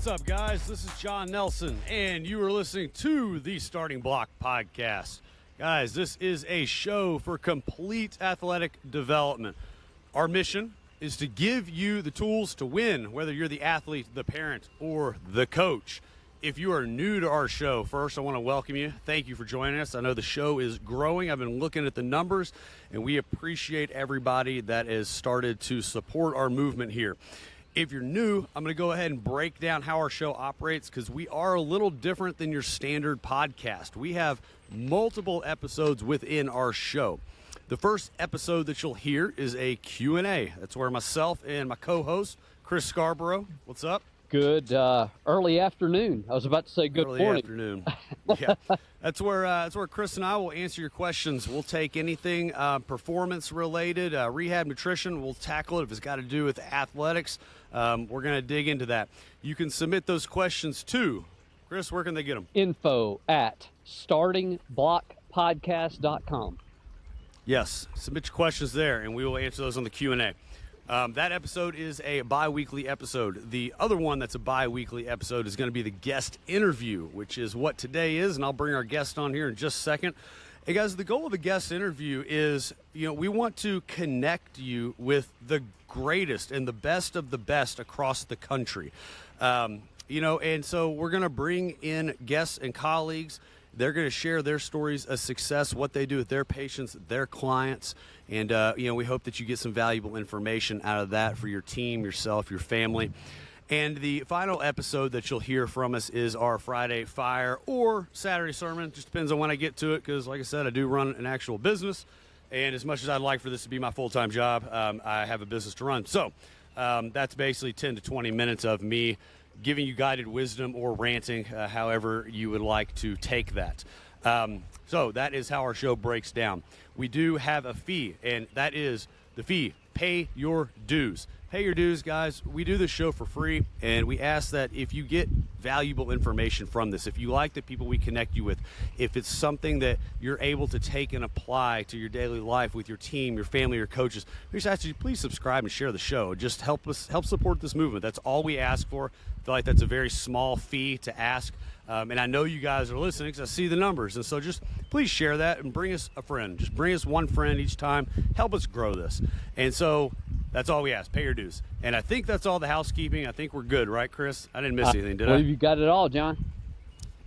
What's up, guys? This is John Nelson, and you are listening to the Starting Block Podcast. Guys, this is a show for complete athletic development. Our mission is to give you the tools to win, whether you're the athlete, the parent, or the coach. If you are new to our show, first I want to welcome you. Thank you for joining us. I know the show is growing. I've been looking at the numbers, and we appreciate everybody that has started to support our movement here. If you're new, I'm going to go ahead and break down how our show operates because we are a little different than your standard podcast. We have multiple episodes within our show. The first episode that you'll hear is a Q&A. That's where myself and my co-host, Chris Scarborough, what's up? Good early afternoon. I was about to say good early morning. Afternoon. Yeah, that's where Chris and I will answer your questions. We'll take anything performance related, rehab, nutrition. We'll tackle it if it's got to do with athletics. We're going to dig into that. You can submit those questions to Chris. Where can they get them? info@startingblockpodcast.com. Yes, submit your questions there, and we will answer those on the Q&A. That episode is a bi-weekly episode. The other one that's a bi-weekly episode is going to be the guest interview, which is what today is, and I'll bring our guest on here in just a second. Hey, guys, the goal of the guest interview is, we want to connect you with the greatest and the best of the best across the country. And so we're going to bring in guests and colleagues. They're going to share their stories of success, what they do with their patients, their clients. And, we hope that you get some valuable information out of that for your team, yourself, your family. And the final episode that you'll hear from us is our Friday Fire or Saturday Sermon. Just depends on when I get to it because, like I said, I do run an actual business. And as much as I'd like for this to be my full-time job, I have a business to run. So that's basically 10 to 20 minutes of me giving you guided wisdom or ranting, however you would like to take that. So that is how our show breaks down. We do have a fee, and that is the fee. Pay your dues. Pay your dues, guys. We do this show for free, and we ask that if you get valuable information from this, if you like the people we connect you with, if it's something that you're able to take and apply to your daily life with your team, your family, your coaches, we just ask you please subscribe and share the show. Just help support this movement. That's all we ask for. I feel like that's a very small fee to ask. And I know you guys are listening because I see the numbers. And so just please share that and bring us a friend. Just bring us one friend each time. Help us grow this. And so that's all we ask. Pay your dues. And I think that's all the housekeeping. I think we're good, right, Chris? I didn't miss anything, did I? Well, you got it all, John.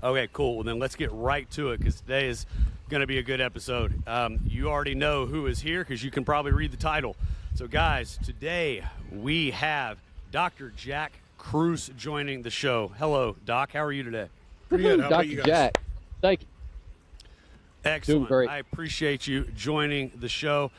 Okay, cool. Well, then let's get right to it because today is going to be a good episode. You already know who is here because you can probably read the title. So, guys, today we have Dr. Jack Kruse joining the show. Hello, Doc. How are you today? Pretty good. How about you Dr. guys? Jack, thank you. Excellent. Doing great. I appreciate you joining the show.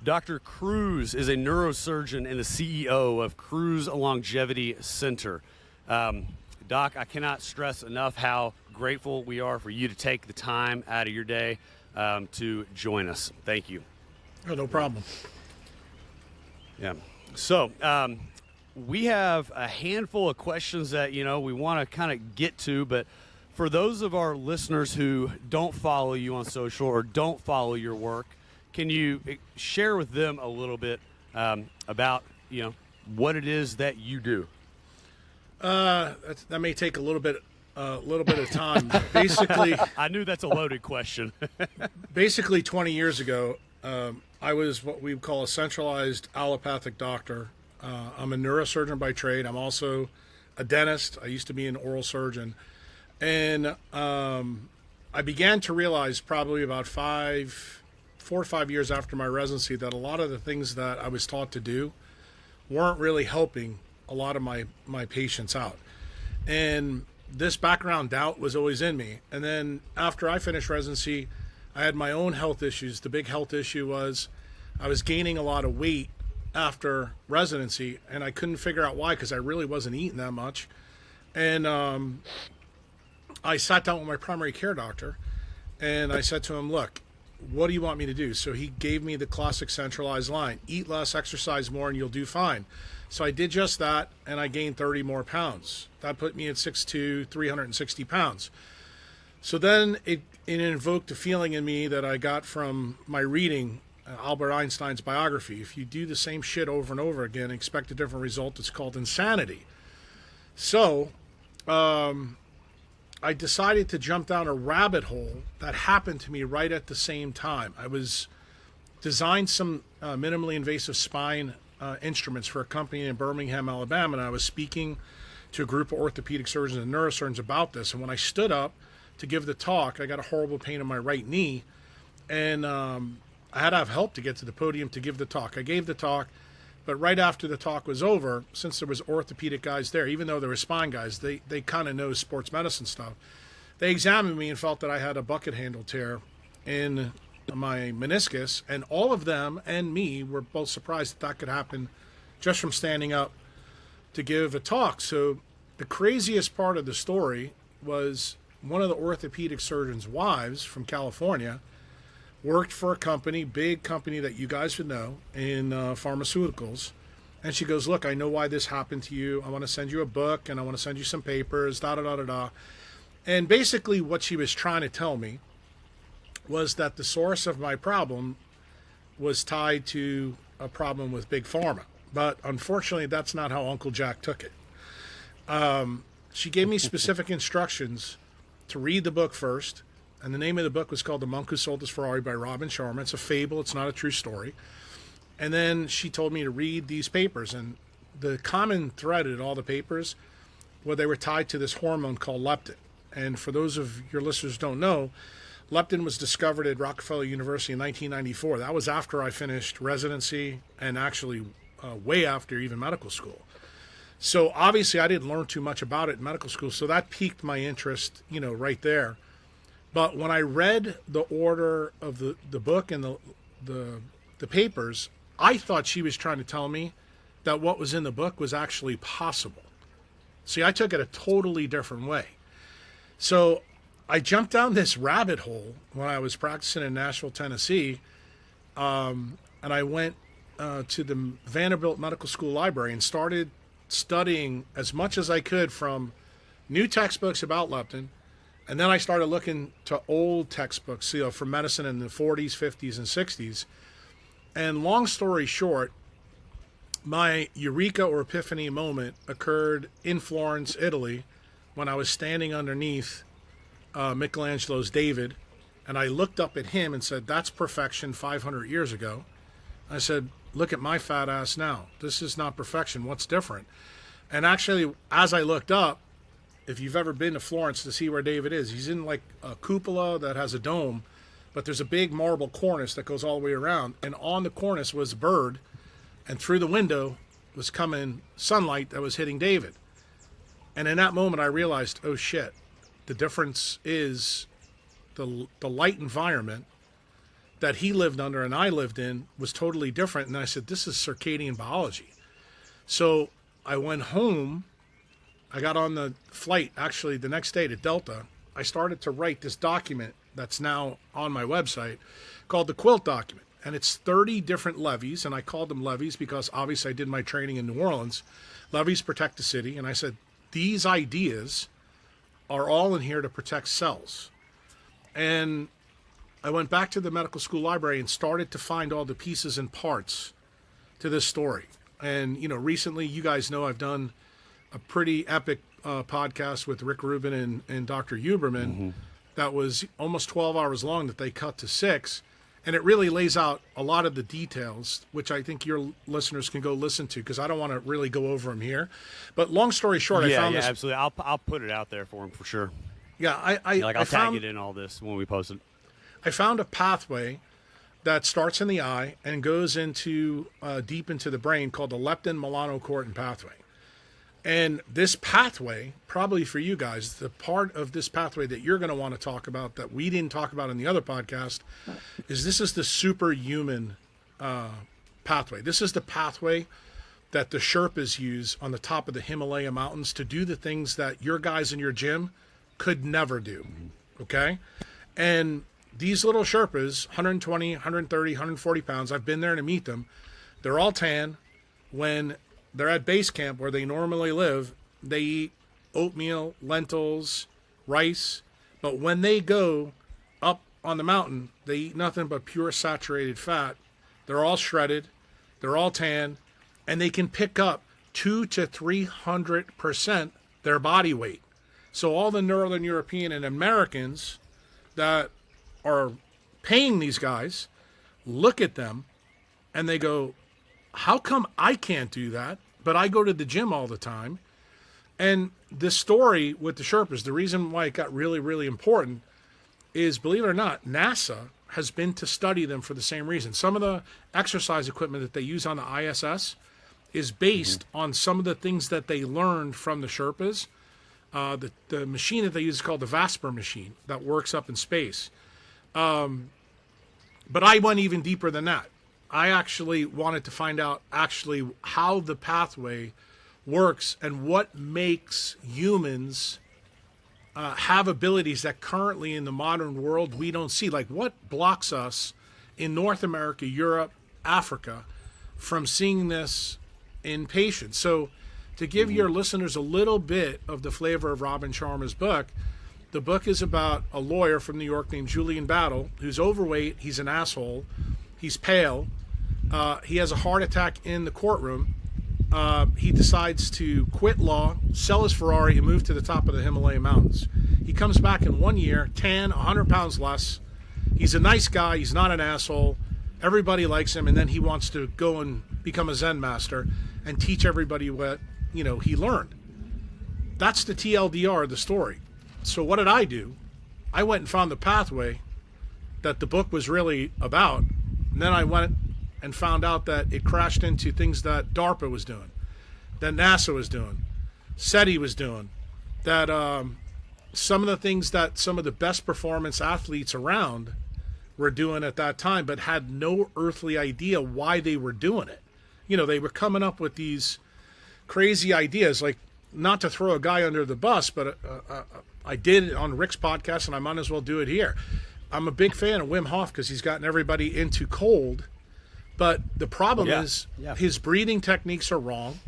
Dr. Kruse is a neurosurgeon and the CEO of Kruse Longevity Center. Doc, I cannot stress enough how grateful we are for you to take the time out of your day to join us. Thank you. Oh, no problem. Yeah. So we have a handful of questions that, we want to kind of get to, but for those of our listeners who don't follow you on social or don't follow your work, can you share with them a little bit about, what it is that you do? That may take a little bit of time. Basically, I knew that's a loaded question. basically 20 years ago, I was what we call a centralized allopathic doctor. I'm a neurosurgeon by trade. I'm also a dentist. I used to be an oral surgeon. And I began to realize probably about 4 or 5 years after my residency that a lot of the things that I was taught to do weren't really helping a lot of my patients out. And this background doubt was always in me. And then after I finished residency, I had my own health issues. The big health issue was I was gaining a lot of weight after residency, and I couldn't figure out why because I really wasn't eating that much. And I sat down with my primary care doctor, and I said to him, look, what do you want me to do? So he gave me the classic centralized line: eat less, exercise more, and you'll do fine. So I did just that, and I gained 30 more pounds. That put me at 6'2", 360 pounds. So then it invoked a feeling in me that I got from my reading Albert Einstein's biography. If you do the same shit over and over again and expect a different result, it's called insanity. So I decided to jump down a rabbit hole that happened to me right at the same time. I was designed some minimally invasive spine instruments for a company in Birmingham, Alabama, and I was speaking to a group of orthopedic surgeons and neurosurgeons about this. And when I stood up to give the talk, I got a horrible pain in my right knee, and I had to have help to get to the podium to give the talk. I gave the talk, but right after the talk was over, since there was orthopedic guys there, even though there were spine guys, they kind of know sports medicine stuff. They examined me and felt that I had a bucket handle tear in my meniscus, and all of them and me were both surprised that could happen just from standing up to give a talk. So the craziest part of the story was one of the orthopedic surgeon's wives from California worked for a company, big company that you guys would know in pharmaceuticals. And she goes, look, I know why this happened to you. I want to send you a book and I want to send you some papers, da-da-da-da-da. And basically what she was trying to tell me was that the source of my problem was tied to a problem with Big Pharma. But unfortunately, that's not how Uncle Jack took it. She gave me specific instructions to read the book first. And the name of the book was called The Monk Who Sold His Ferrari by Robin Sharma. It's a fable. It's not a true story. And then she told me to read these papers. And the common thread in all the papers, well, they were tied to this hormone called leptin. And for those of your listeners who don't know, leptin was discovered at Rockefeller University in 1994. That was after I finished residency and actually way after even medical school. So obviously I didn't learn too much about it in medical school. So that piqued my interest, right there. But when I read the order of the book and the papers, I thought she was trying to tell me that what was in the book was actually possible. See, I took it a totally different way. So I jumped down this rabbit hole when I was practicing in Nashville, Tennessee, and I went to the Vanderbilt Medical School Library and started studying as much as I could from new textbooks about leptin. And then I started looking to old textbooks, for medicine in the 40s, 50s, and 60s. And long story short, my eureka or epiphany moment occurred in Florence, Italy, when I was standing underneath Michelangelo's David. And I looked up at him and said, that's perfection 500 years ago. I said, look at my fat ass now. This is not perfection. What's different? And actually, as I looked up, if you've ever been to Florence to see where David is, he's in like a cupola that has a dome, but there's a big marble cornice that goes all the way around. And on the cornice was a bird, and through the window was coming sunlight that was hitting David. And in that moment, I realized, oh shit, the difference is the light environment that he lived under and I lived in was totally different. And I said, this is circadian biology. So I went home. I got on the flight, actually, the next day to Delta. I started to write this document that's now on my website called the Quilt Document. And it's 30 different levees, and I called them levees because obviously I did my training in New Orleans. Levees protect the city. And I said, these ideas are all in here to protect cells. And I went back to the medical school library and started to find all the pieces and parts to this story. And, recently, you guys know I've done a pretty epic podcast with Rick Rubin and Dr. Huberman that was almost 12 hours long that they cut to 6. And it really lays out a lot of the details, which I think your listeners can go listen to because I don't want to really go over them here. But long story short, I found this. Yeah, absolutely. I'll put it out there for them for sure. Yeah, I'll tag it in all this when we post it. I found a pathway that starts in the eye and goes into deep into the brain called the leptin-melanocortin pathway. And this pathway, probably for you guys, the part of this pathway that you're going to want to talk about that we didn't talk about in the other podcast is this is the superhuman pathway. This is the pathway that the Sherpas use on the top of the Himalaya mountains to do the things that your guys in your gym could never do. Okay? And these little Sherpas, 120, 130, 140 pounds, I've been there to meet them. They're all tan. When they're at base camp where they normally live, they eat oatmeal, lentils, rice. But when they go up on the mountain, they eat nothing but pure saturated fat. They're all shredded. They're all tan. And they can pick up 200 to 300% their body weight. So all the Northern European and Americans that are paying these guys look at them and they go, how come I can't do that, but I go to the gym all the time? And this story with the Sherpas, the reason why it got really, really important is, believe it or not, NASA has been to study them for the same reason. Some of the exercise equipment that they use on the ISS is based on some of the things that they learned from the Sherpas. The machine that they use is called the Vasper machine that works up in space. But I went even deeper than that. I actually wanted to find out actually how the pathway works and what makes humans have abilities that currently in the modern world we don't see. Like what blocks us in North America, Europe, Africa from seeing this in patients. So to give your listeners a little bit of the flavor of Robin Sharma's book, the book is about a lawyer from New York named Julian Battle who's overweight, he's an asshole, he's pale, he has a heart attack in the courtroom. He decides to quit law, sell his Ferrari, and move to the top of the Himalaya mountains. He comes back in 1 year, tan, 100 pounds less. He's a nice guy. He's not an asshole. Everybody likes him, and then he wants to go and become a Zen master and teach everybody what he learned. That's the TLDR of the story. So what did I do? I went and found the pathway that the book was really about, and then I went and found out that it crashed into things that DARPA was doing, that NASA was doing, SETI was doing, that some of the things that some of the best performance athletes around were doing at that time, but had no earthly idea why they were doing it. They were coming up with these crazy ideas, like, not to throw a guy under the bus, but I did it on Rick's podcast, and I might as well do it here. I'm a big fan of Wim Hof because he's gotten everybody into cold. But the problem is his breathing techniques are wrong.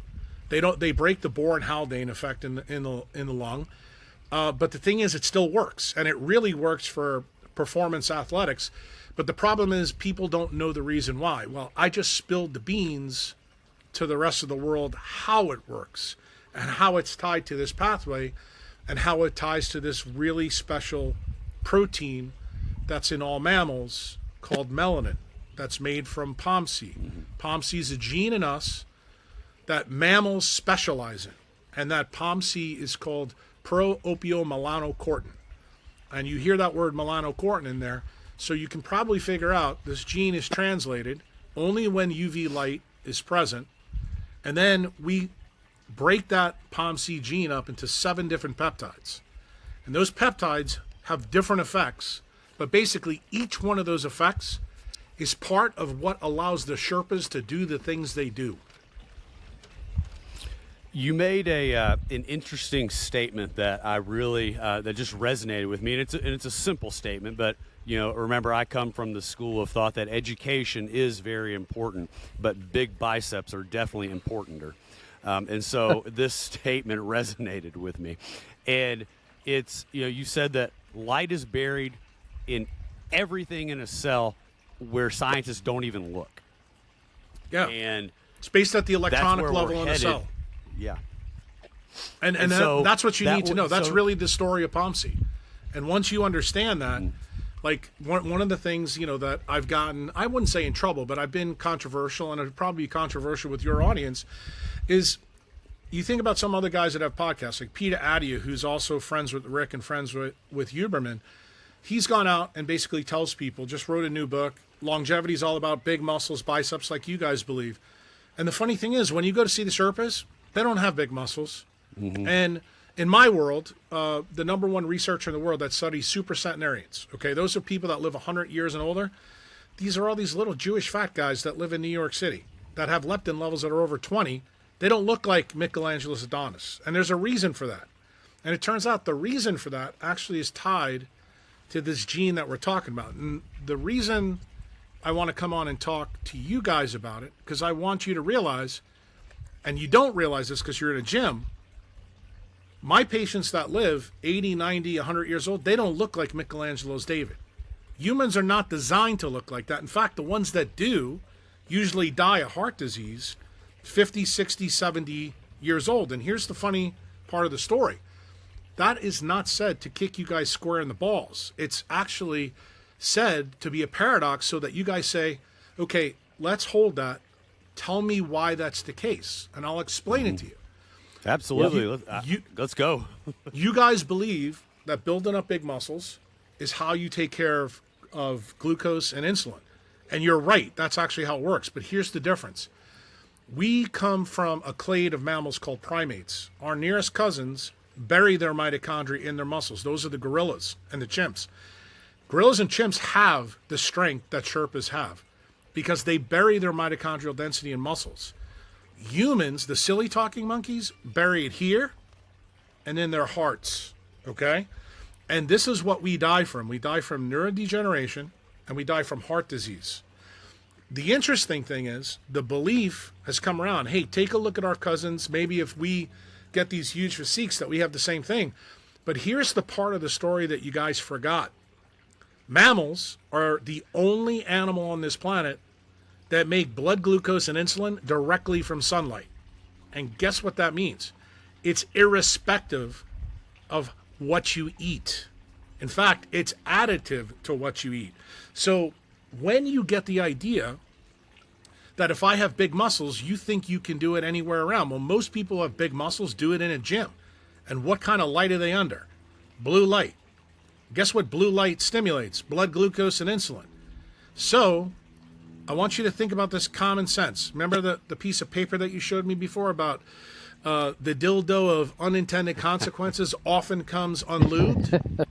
They break the Bohr and Haldane effect in the lung. But the thing is, it still works, and it really works for performance athletics. But the problem is people don't know the reason why. Well, I just spilled the beans to the rest of the world how it works and how it's tied to this pathway and how it ties to this really special protein that's in all mammals called melanin. That's made from POMC. POMC is a gene in us that mammals specialize in. And that POMC is called pro-opiomelanocortin. And you hear that word melanocortin in there, so you can probably figure out this gene is translated only when UV light is present. And then we break that POMC gene up into 7 different peptides. And those peptides have different effects, but basically each one of those effects is part of what allows the Sherpas to do the things they do. You made an interesting statement that I really that just resonated with me, and it's a simple statement, but remember, I come from the school of thought that education is very important, but big biceps are definitely importanter, and so this statement resonated with me, and it's you said that light is buried in everything in a cell where scientists don't even look. Yeah. And it's based at the electronic level in the cell. Yeah. And so that's what you need to know. That's really the story of POMC. And once you understand that, like one of the things, that I've gotten, I wouldn't say in trouble, but I've been controversial, and it'd probably be controversial with your audience, is you think about some other guys that have podcasts, like Peter Adia, who's also friends with Rick and friends with Huberman. He's gone out and basically tells people, just wrote a new book, longevity is all about big muscles, biceps, like you guys believe. And the funny thing is, when you go to see the Sherpas, they don't have big muscles. And in my world, the number one researcher in the world that studies supercentenarians, okay, those are people that live 100 years and older. These are all these little Jewish fat guys that live in New York City that have leptin levels that are over 20. They don't look like Michelangelo's Adonis. And there's a reason for that. And it turns out the reason for that actually is tied to this gene that we're talking about. And the reason I want to come on and talk to you guys about it, because I want you to realize, and you don't realize this because you're in a gym, my patients that live 80, 90, 100 years old, they don't look like Michelangelo's David. Humans are not designed to look like that. In fact, the ones that do usually die of heart disease 50, 60, 70 years old. And here's the funny part of the story. that is not said to kick you guys square in the balls. It's actually said to be a paradox so that you guys say, okay, let's hold that. Tell me why that's the case, and I'll explain it to you. Absolutely. Let's go. You guys believe that building up big muscles is how you take care of glucose and insulin. And you're right. That's actually how it works. But here's the difference. We come from a clade of mammals called primates. Our nearest cousins bury their mitochondria in their muscles. Those are the gorillas and the chimps. Gorillas and chimps have the strength that Sherpas have because they bury their mitochondrial density in muscles. Humans, the silly talking monkeys, bury it here and in their hearts, okay? And this is what we die from. We die from neurodegeneration and we die from heart disease. The interesting thing is the belief has come around, hey, take a look at our cousins. Maybe if we get these huge physiques that we have the same thing. But here's the part of the story that you guys forgot. Mammals are the only animal on this planet that make blood glucose and insulin directly from sunlight. And guess what that means? It's irrespective of what you eat. In fact, it's additive to what you eat. So when you get the idea that if I have big muscles, you think you can do it anywhere around. Well, most people who have big muscles do it in a gym. And what kind of light are they under? Blue light. Guess what blue light stimulates? Blood glucose and insulin. So I want you to think about this common sense. Remember the piece of paper that you showed me before about the dildo of unintended consequences often comes unlubed?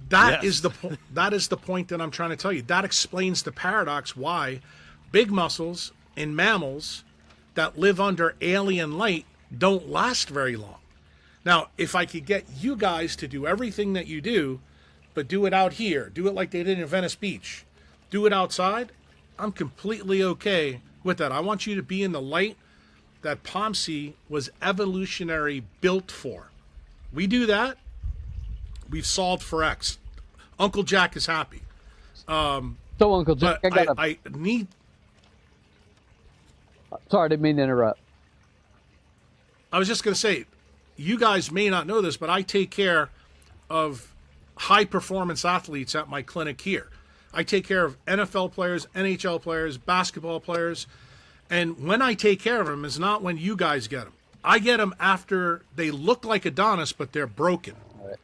That is the point that I'm trying to tell you. That explains the paradox why big muscles in mammals that live under alien light don't last very long. Now, if I could get you guys to do everything that you do, but do it out here, do it like they did in Venice Beach, do it outside, I'm completely okay with that. I want you to be in the light that POMC was evolutionary built for. We do that, we've solved for X. Uncle Jack is happy. So Uncle Jack, I need... Sorry, I didn't mean to interrupt. I was just going to say, you guys may not know this, but I take care of high-performance athletes at my clinic here. I take care of NFL players, NHL players, basketball players, and when I take care of them is not when you guys get them. I get them after they look like Adonis, but they're broken. Right.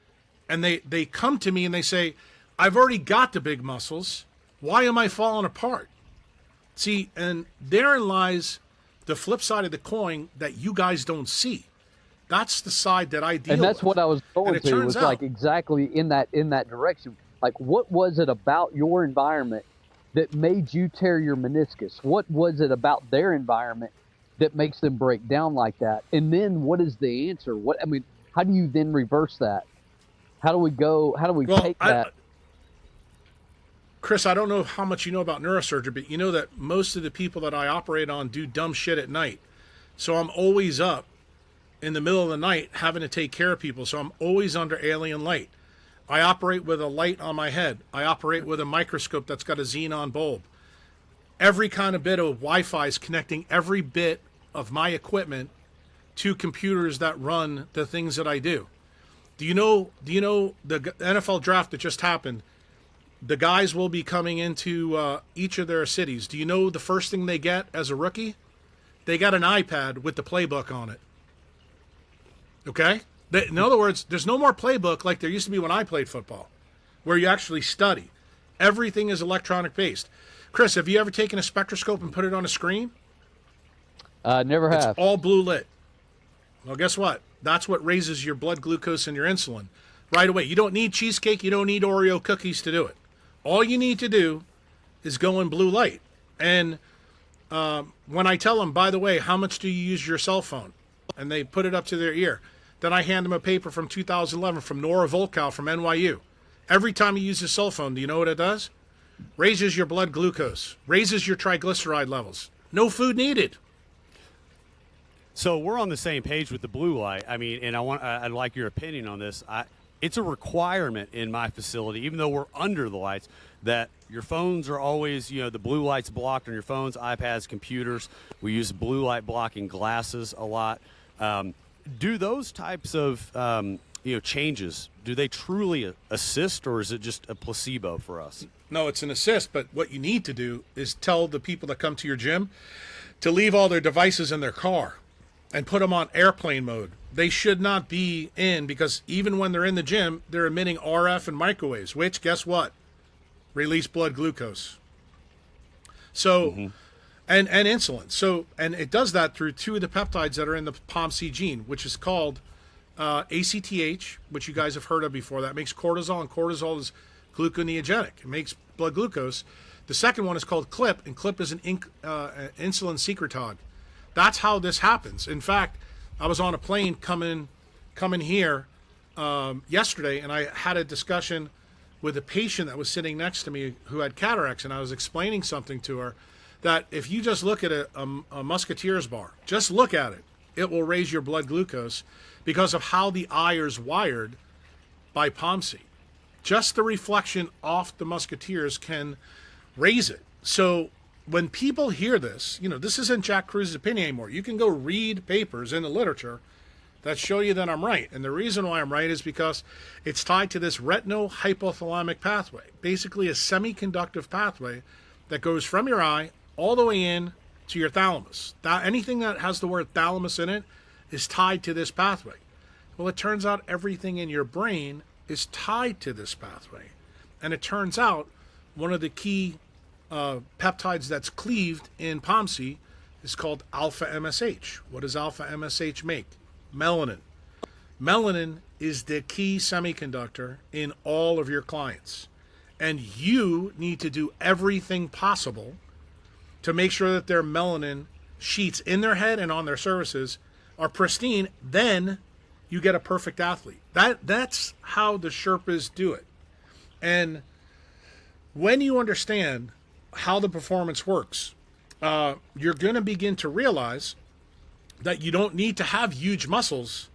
And they come to me and they say, I've already got the big muscles. Why am I falling apart? See, and therein lies the flip side of the coin that you guys don't see. That's the side that I deal with. And that's what I was going to, was like exactly in that direction. Like, what was it about your environment that made you tear your meniscus? What was it about their environment that makes them break down like that? And then what is the answer? How do you then reverse that? How do we take that? Chris, I don't know how much you know about neurosurgery, but you know that most of the people that I operate on do dumb shit at night. So I'm always up in the middle of the night having to take care of people. So I'm always under alien light. I operate with a light on my head. I operate with a microscope that's got a xenon bulb. Every kind of bit of Wi-Fi is connecting every bit of my equipment to computers that run the things that I do. Do you know the NFL draft that just happened? The guys will be coming into each of their cities. Do you know the first thing they get as a rookie? They got an iPad with the playbook on it. Okay? In other words, there's no more playbook like there used to be when I played football, where you actually study. Everything is electronic based. Chris, have you ever taken a spectroscope and put it on a screen? Never have. It's all blue lit. Well, guess what? That's what raises your blood glucose and your insulin right away. You don't need cheesecake. You don't need Oreo cookies to do it. All you need to do is go in blue light. And when I tell them, by the way, how much do you use your cell phone? And they put it up to their ear. Then I hand them a paper from 2011 from Nora Volkow from NYU. Every time you use a cell phone, do you know what it does? Raises your blood glucose, raises your triglyceride levels. No food needed. So we're on the same page with the blue light. I mean, and I'd like your opinion on this. It's a requirement in my facility, even though we're under the lights, that your phones are always, the blue light's blocked on your phones, iPads, computers. We use blue light blocking glasses a lot. Do those types of changes, do they truly assist, or is it just a placebo for us? No, it's an assist, but what you need to do is tell the people that come to your gym to leave all their devices in their car and put them on airplane mode. They should not be in, because even when they're in the gym, they're emitting RF and microwaves, which, guess what? Release blood glucose. So, and insulin. So, and it does that through two of the peptides that are in the POMC gene, which is called ACTH, which you guys have heard of before. That makes cortisol, and cortisol is gluconeogenic. It makes blood glucose. The second one is called CLIP, and CLIP is an insulin secretagogue. That's how this happens. In fact, I was on a plane coming here yesterday, and I had a discussion with a patient that was sitting next to me who had cataracts, and I was explaining something to her that if you just look at a Musketeer's bar, just look at it, it will raise your blood glucose because of how the eye is wired by POMC. Just the reflection off the Musketeers can raise it. So when people hear this, this isn't Jack Kruse's opinion anymore. You can go read papers in the literature that show you that I'm right. And the reason why I'm right is because it's tied to this retinohypothalamic pathway, basically a semiconductive pathway that goes from your eye all the way in to your thalamus. Anything that has the word thalamus in it is tied to this pathway. Well, it turns out everything in your brain is tied to this pathway. And it turns out one of the key peptides that's cleaved in POMC is called alpha MSH. What does alpha MSH make? Melanin. Melanin is the key semiconductor in all of your clients. And you need to do everything possible to make sure that their melanin sheets in their head and on their surfaces are pristine. Then you get a perfect athlete. That's how the Sherpas do it. And when you understand how the performance works, you're going to begin to realize that you don't need to have huge muscles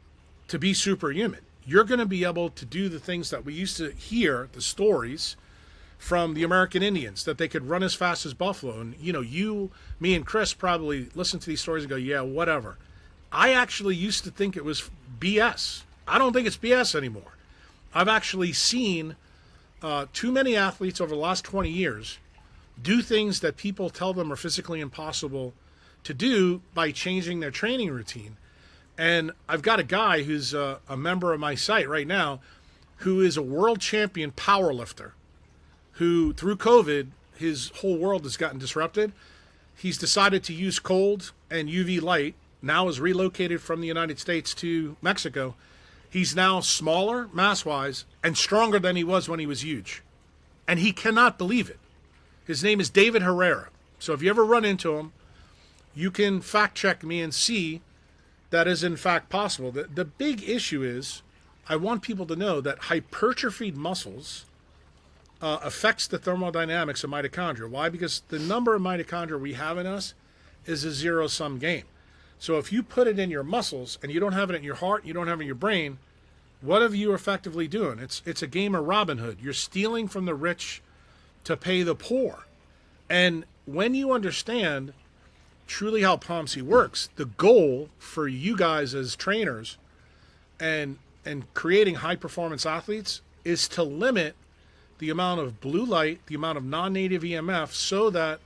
to be superhuman. You're going to be able to do the things that we used to hear, the stories from the American Indians, that they could run as fast as buffalo. And, me and Chris probably listen to these stories and go, yeah, whatever. I actually used to think it was BS. I don't think it's BS anymore. I've actually seen too many athletes over the last 20 years do things that people tell them are physically impossible to do by changing their training routine. And I've got a guy who's a member of my site right now who is a world champion power lifter who, through COVID, his whole world has gotten disrupted. He's decided to use cold and UV light, now is relocated from the United States to Mexico. He's now smaller, mass-wise, and stronger than he was when he was huge. And he cannot believe it. His name is David Herrera. So if you ever run into him, you can fact-check me and see that is in fact possible. The big issue is, I want people to know that hypertrophied muscles affects the thermodynamics of mitochondria. Why? Because the number of mitochondria we have in us is a zero-sum game. So if you put it in your muscles and you don't have it in your heart, you don't have it in your brain, what are you effectively doing? It's a game of Robin Hood. You're stealing from the rich to pay the poor. And when you understand truly how POMC works, the goal for you guys as trainers and creating high-performance athletes is to limit the amount of blue light, the amount of non-native EMF, so that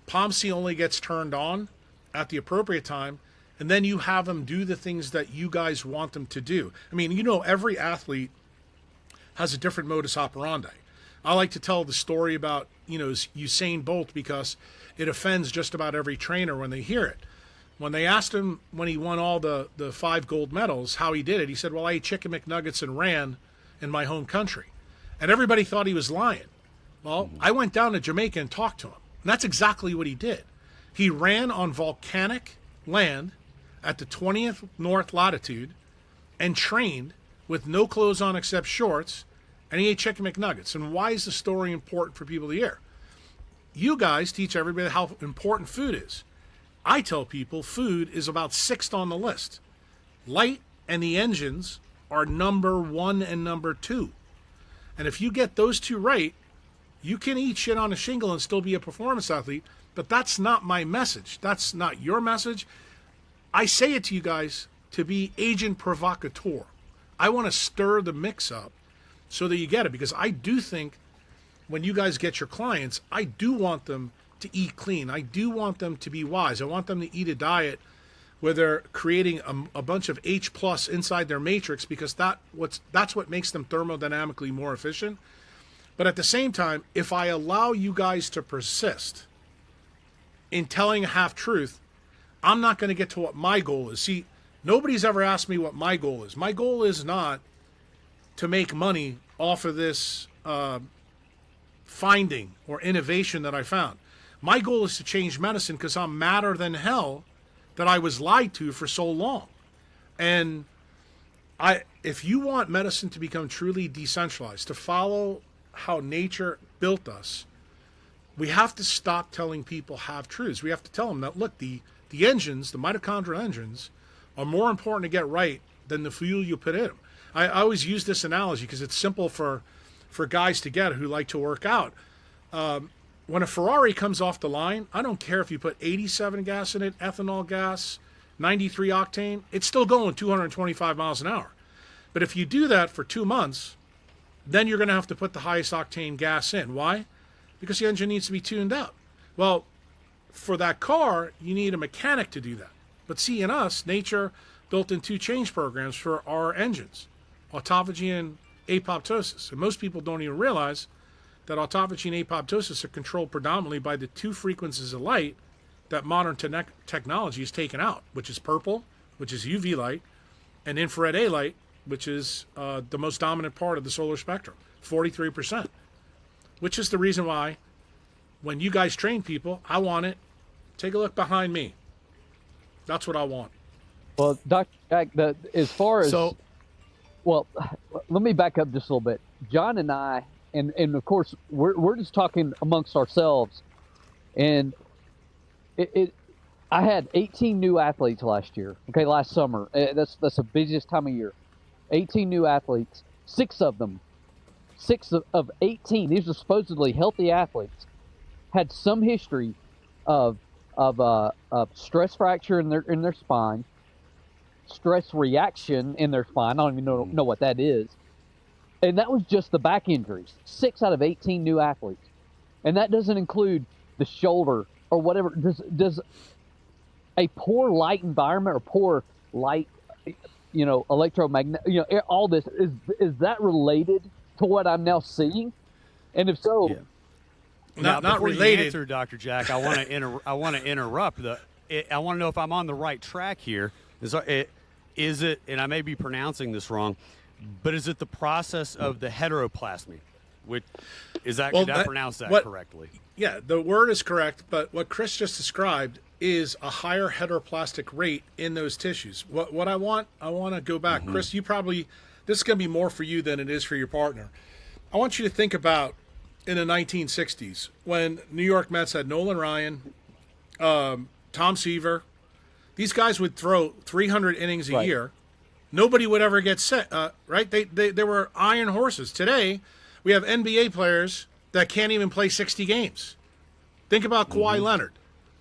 POMC only gets turned on at the appropriate time, and then you have them do the things that you guys want them to do. I mean, every athlete has a different modus operandi. I like to tell the story about, Usain Bolt because it offends just about every trainer when they hear it. When they asked him when he won all the 5 gold medals, how he did it, he said, well, I ate chicken McNuggets and ran in my home country. And everybody thought he was lying. Well, I went down to Jamaica and talked to him. And that's exactly what he did. He ran on volcanic land at the 20th north latitude and trained with no clothes on except shorts, and he ate chicken McNuggets. And why is the story important for people to hear? You guys teach everybody how important food is. I tell people food is about 6th on the list. Light and the engines are number 1 and number 2. And if you get those 2 right, you can eat shit on a shingle and still be a performance athlete, but that's not my message. That's not your message. I say it to you guys to be agent provocateur. I want to stir the mix up so that you get it, because I do think when you guys get your clients, I do want them to eat clean. I do want them to be wise. I want them to eat a diet where they're creating a bunch of H plus inside their matrix, because that's what makes them thermodynamically more efficient. But at the same time, if I allow you guys to persist in telling a half truth, I'm not going to get to what my goal is. See, nobody's ever asked me what my goal is. My goal is not to make money off of this finding or innovation that I found. My goal is to change medicine, because I'm madder than hell that I was lied to for so long. And if you want medicine to become truly decentralized, to follow how nature built us, we have to stop telling people half truths. We have to tell them that, look, the engines, the mitochondrial engines, are more important to get right than the fuel you put in them. I always use this analogy because it's simple for guys to get who like to work out. When a Ferrari comes off the line, I don't care if you put 87 gas in it, ethanol gas, 93 octane, it's still going 225 miles an hour. But if you do that for 2 months, then you're going to have to put the highest octane gas in. Why? Because the engine needs to be tuned up. Well, for that car, you need a mechanic to do that. But see, in us, nature built in 2 change programs for our engines, autophagy and apoptosis. And most people don't even realize that autophagy and apoptosis are controlled predominantly by the 2 frequencies of light that modern technology has taken out, which is purple, which is UV light, and infrared A light, which is the most dominant part of the solar spectrum, 43%, which is the reason why when you guys train people, I want it. Take a look behind me. That's what I want. Well, Dr. Jack, as far as... Well, let me back up just a little bit. John and I, and of course, we're just talking amongst ourselves. And I had 18 new athletes last year. Okay, last summer. That's the busiest time of year. 18 new athletes. 6 of 18. These are supposedly healthy athletes. Had some history of stress fracture in their spine, stress reaction in their spine. I don't even know what that is. And that was just the back injuries. 6 out of 18 new athletes. And that doesn't include the shoulder or whatever. Does a poor light environment or poor light, electromagnetic, all this, is that related to what I'm now seeing? And if so... Yeah. Not before related. You answer, Dr. Jack, I want to interrupt. I want to know if I'm on the right track here. Is it, and I may be pronouncing this wrong, but is it the process of the heteroplasmy? Did I pronounce that correctly? Yeah, the word is correct, but what Chris just described is a higher heteroplastic rate in those tissues. What I want to go back. Mm-hmm. Chris, this is going to be more for you than it is for your partner. I want you to think about in the 1960s when New York Mets had Nolan Ryan, Tom Seaver. These guys would throw 300 innings a year. Nobody would ever get set, right? They were iron horses. Today, we have NBA players that can't even play 60 games. Think about Kawhi Leonard.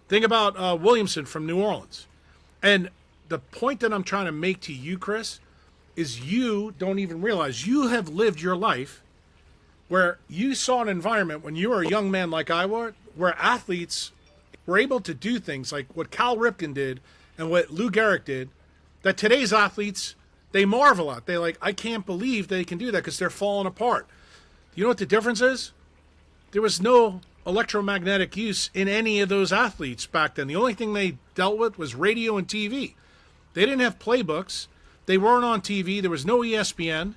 Think about Williamson from New Orleans. And the point that I'm trying to make to you, Chris, is you don't even realize you have lived your life where you saw an environment when you were a young man like I was, where athletes were able to do things like what Cal Ripken did and what Lou Gehrig did, that today's athletes, they marvel at. They I can't believe they can do that because they're falling apart. You know what the difference is? There was no electromagnetic use in any of those athletes back then. The only thing they dealt with was radio and TV. They didn't have playbooks. They weren't on TV. There was no ESPN.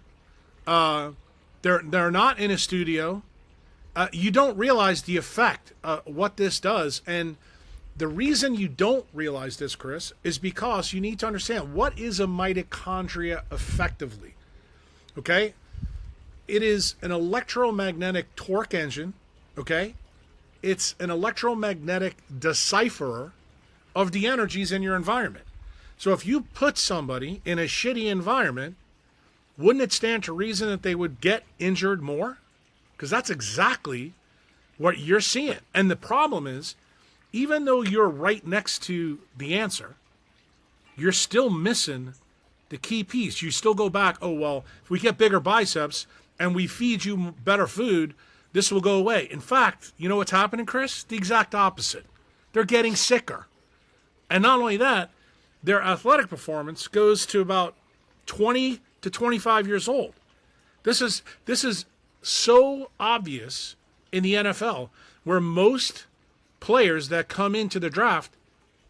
They're not in a studio. You don't realize the effect, what this does. And the reason you don't realize this, Chris, is because you need to understand what is a mitochondria effectively. Okay? It is an electromagnetic torque engine. Okay? It's an electromagnetic decipherer of the energies in your environment. So if you put somebody in a shitty environment, wouldn't it stand to reason that they would get injured more? Because that's exactly what you're seeing. And the problem is, even though you're right next to the answer, you're still missing the key piece. You still go back, oh, well, if we get bigger biceps and we feed you better food, this will go away. In fact, you know what's happening, Chris? The exact opposite. They're getting sicker. And not only that, their athletic performance goes to about 20 to 25 years old. This is so obvious in the NFL, where most players that come into the draft,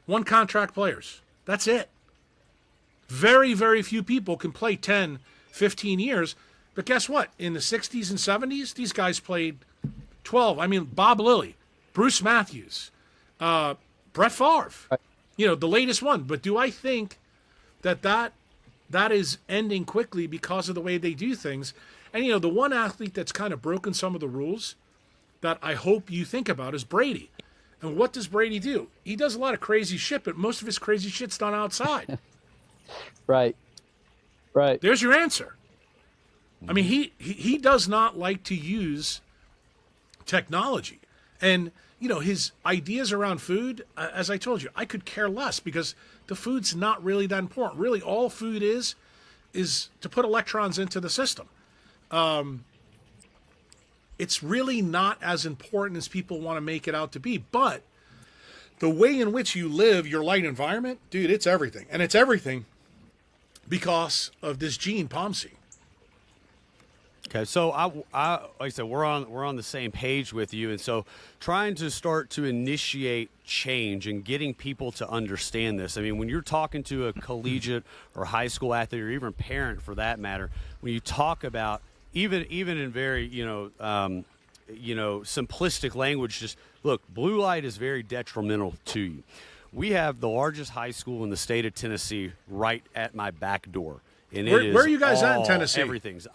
one contract players. That's it. Very, very few people can play 10, 15 years. But guess what? In the 60s and 70s, these guys played 12. I mean, Bob Lilly, Bruce Matthews, Brett Favre, the latest one. But do I think that is ending quickly because of the way they do things? And, the one athlete that's kind of broken some of the rules that I hope you think about is Brady. And what does Brady do? He does a lot of crazy shit, but most of his crazy shit's done outside. Right. There's your answer. I mean, he does not like to use technology. And, his ideas around food, as I told you, I could care less because the food's not really that important. Really, all food is to put electrons into the system. It's really not as important as people want to make it out to be. But the way in which you live your light environment, dude, it's everything. And it's everything because of this gene, POMC. Okay, so I like I said, we're on the same page with you, and so trying to start to initiate change and getting people to understand this. I mean, when you're talking to a collegiate or high school athlete, or even a parent for that matter, when you talk about even in very simplistic language, just look, blue light is very detrimental to you. We have the largest high school in the state of Tennessee right at my back door, and where are you guys at in Tennessee? Everything's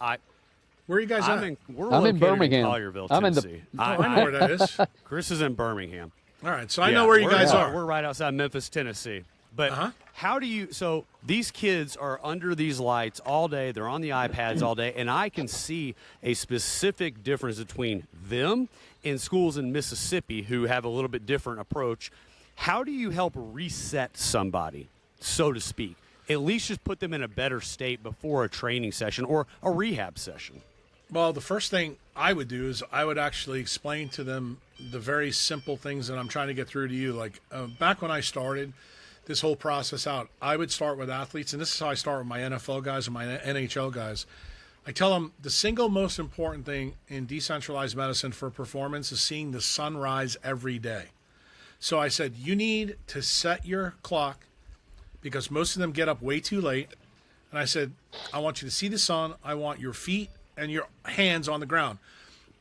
Where are you guys at? I'm in Birmingham. In Collierville, Tennessee. I know where that is. Chris is in Birmingham. All right, so I know where you guys are. We're right outside Memphis, Tennessee. But how do you – so these kids are under these lights all day. They're on the iPads all day, and I can see a specific difference between them and schools in Mississippi who have a little bit different approach. How do you help reset somebody, so to speak? At least just put them in a better state before a training session or a rehab session. Well, the first thing I would do is I would actually explain to them the very simple things that I'm trying to get through to you. Like back when I started this whole process out, I would start with athletes, and this is how I start with my NFL guys and my NHL guys. I tell them the single most important thing in decentralized medicine for performance is seeing the sun rise every day. So I said, you need to set your clock because most of them get up way too late. And I said, I want you to see the sun. I want your feet and your hands on the ground.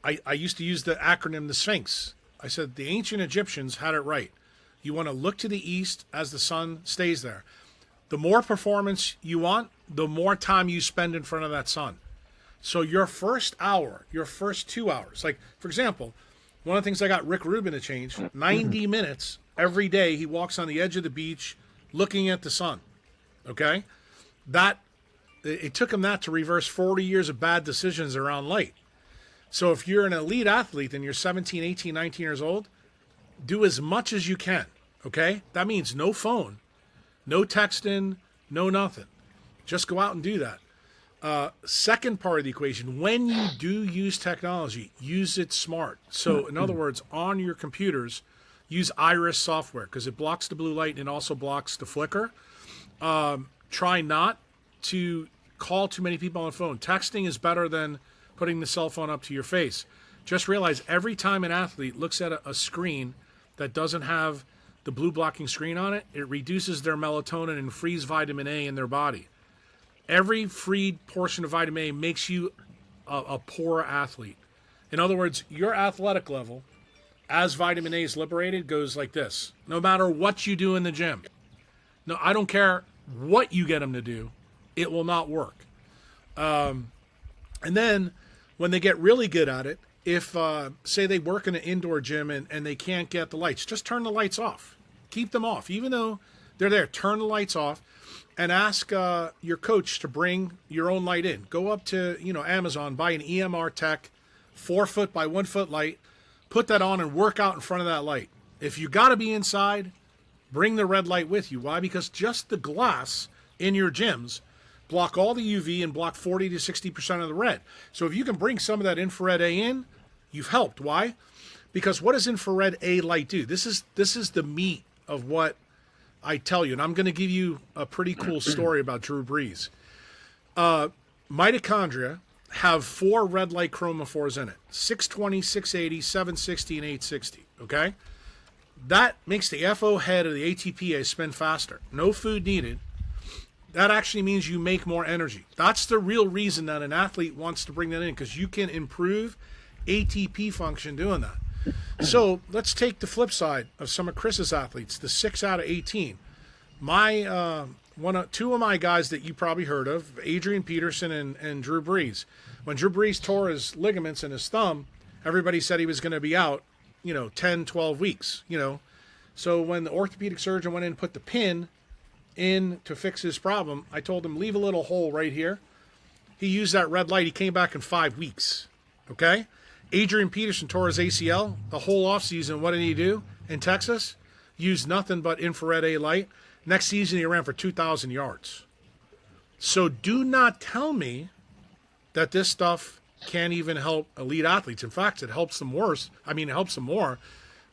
I used to use the acronym, the Sphinx. I said, the ancient Egyptians had it right. You want to look to the east as the sun stays there. The more performance you want, the more time you spend in front of that sun. So your first hour, your first 2 hours, like, for example, one of the things I got Rick Rubin to change, 90 minutes every day he walks on the edge of the beach looking at the sun, okay? It took him that to reverse 40 years of bad decisions around light. So if you're an elite athlete and you're 17, 18, 19 years old, do as much as you can, okay? That means no phone, no texting, no nothing. Just go out and do that. Second part of the equation, when you do use technology, use it smart. So in other words, on your computers, use Iris software because it blocks the blue light and it also blocks the flicker. Try not to call too many people on the phone. Texting is better than putting the cell phone up to your face. Just realize every time an athlete looks at a screen that doesn't have the blue blocking screen on it, it reduces their melatonin and frees vitamin A in their body. Every freed portion of vitamin A makes you a poor athlete. In other words, your athletic level, as vitamin A is liberated, goes like this. No matter what you do in the gym. No, I don't care what you get them to do. It will not work. And then when they get really good at it, if, say, they work in an indoor gym and they can't get the lights, just turn the lights off. Keep them off. Even though they're there, turn the lights off and ask your coach to bring your own light in. Go up to Amazon, buy an EMR Tech 4-foot by 1-foot light, put that on and work out in front of that light. If you got to be inside, bring the red light with you. Why? Because just the glass in your gyms block all the UV and block 40 to 60% of the red. So if you can bring some of that infrared A in, you've helped. Why? Because what does infrared A light do? This is the meat of what I tell you. And I'm going to give you a pretty cool story about Drew Brees. Mitochondria have 4 red light chromophores in it: 620, 680, 760, and 860. Okay? That makes the FO head of the ATPase spin faster. No food needed. That actually means you make more energy. That's the real reason that an athlete wants to bring that in, because you can improve ATP function doing that. So let's take the flip side of some of Kruse's athletes, the 6 out of 18. Two of my guys that you probably heard of, Adrian Peterson and Drew Brees. When Drew Brees tore his ligaments in his thumb, everybody said he was going to be out, 10, 12 weeks, So when the orthopedic surgeon went in and put the pin in to fix his problem, I told him, leave a little hole right here. He used that red light. He came back in 5 weeks. Okay? Adrian Peterson tore his ACL the whole offseason. What did he do in Texas? Used nothing but infrared A light. Next season, he ran for 2,000 yards. So do not tell me that this stuff can't even help elite athletes. In fact, it helps them worse. It helps them more.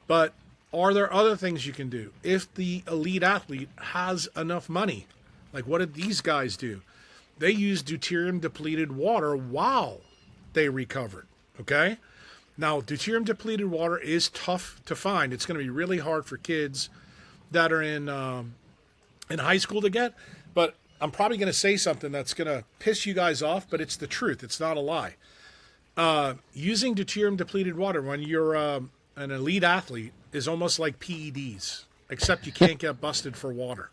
But are there other things you can do? If the elite athlete has enough money, like what did these guys do? They used deuterium-depleted water while they recovered, okay? Now, deuterium-depleted water is tough to find. It's going to be really hard for kids that are in high school to get, but I'm probably going to say something that's going to piss you guys off, but it's the truth. It's not a lie. Using deuterium-depleted water when you're an elite athlete is almost like PEDs, except you can't get busted for water.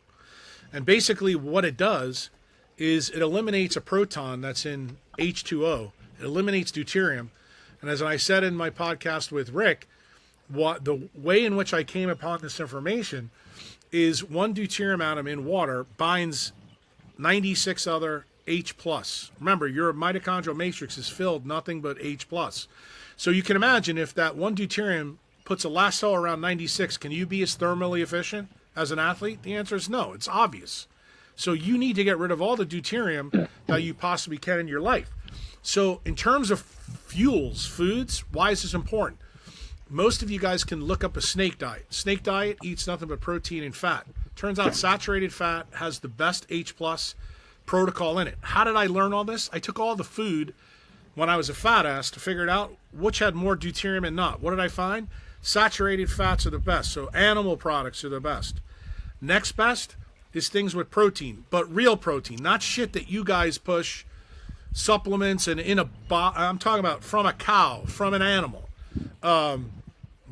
And basically what it does is it eliminates a proton that's in H2O. It eliminates deuterium. And as I said in my podcast with Rick, the way in which I came upon this information is one deuterium atom in water binds 96 other H+. Remember, your mitochondrial matrix is filled nothing but H+. So you can imagine if that one deuterium puts a lasso around 96, can you be as thermally efficient as an athlete? The answer is no. It's obvious. So you need to get rid of all the deuterium that you possibly can in your life. So in terms of fuels, foods, why is this important? Most of you guys can look up a snake diet. Snake diet eats nothing but protein and fat. Turns out saturated fat has the best H+ protocol in it. How did I learn all this? I took all the food when I was a fat ass to figure it out which had more deuterium and not. What did I find? Saturated fats are the best. So animal products are the best. Next best is things with protein, but real protein, not shit that you guys push supplements and I'm talking about from a cow, from an animal.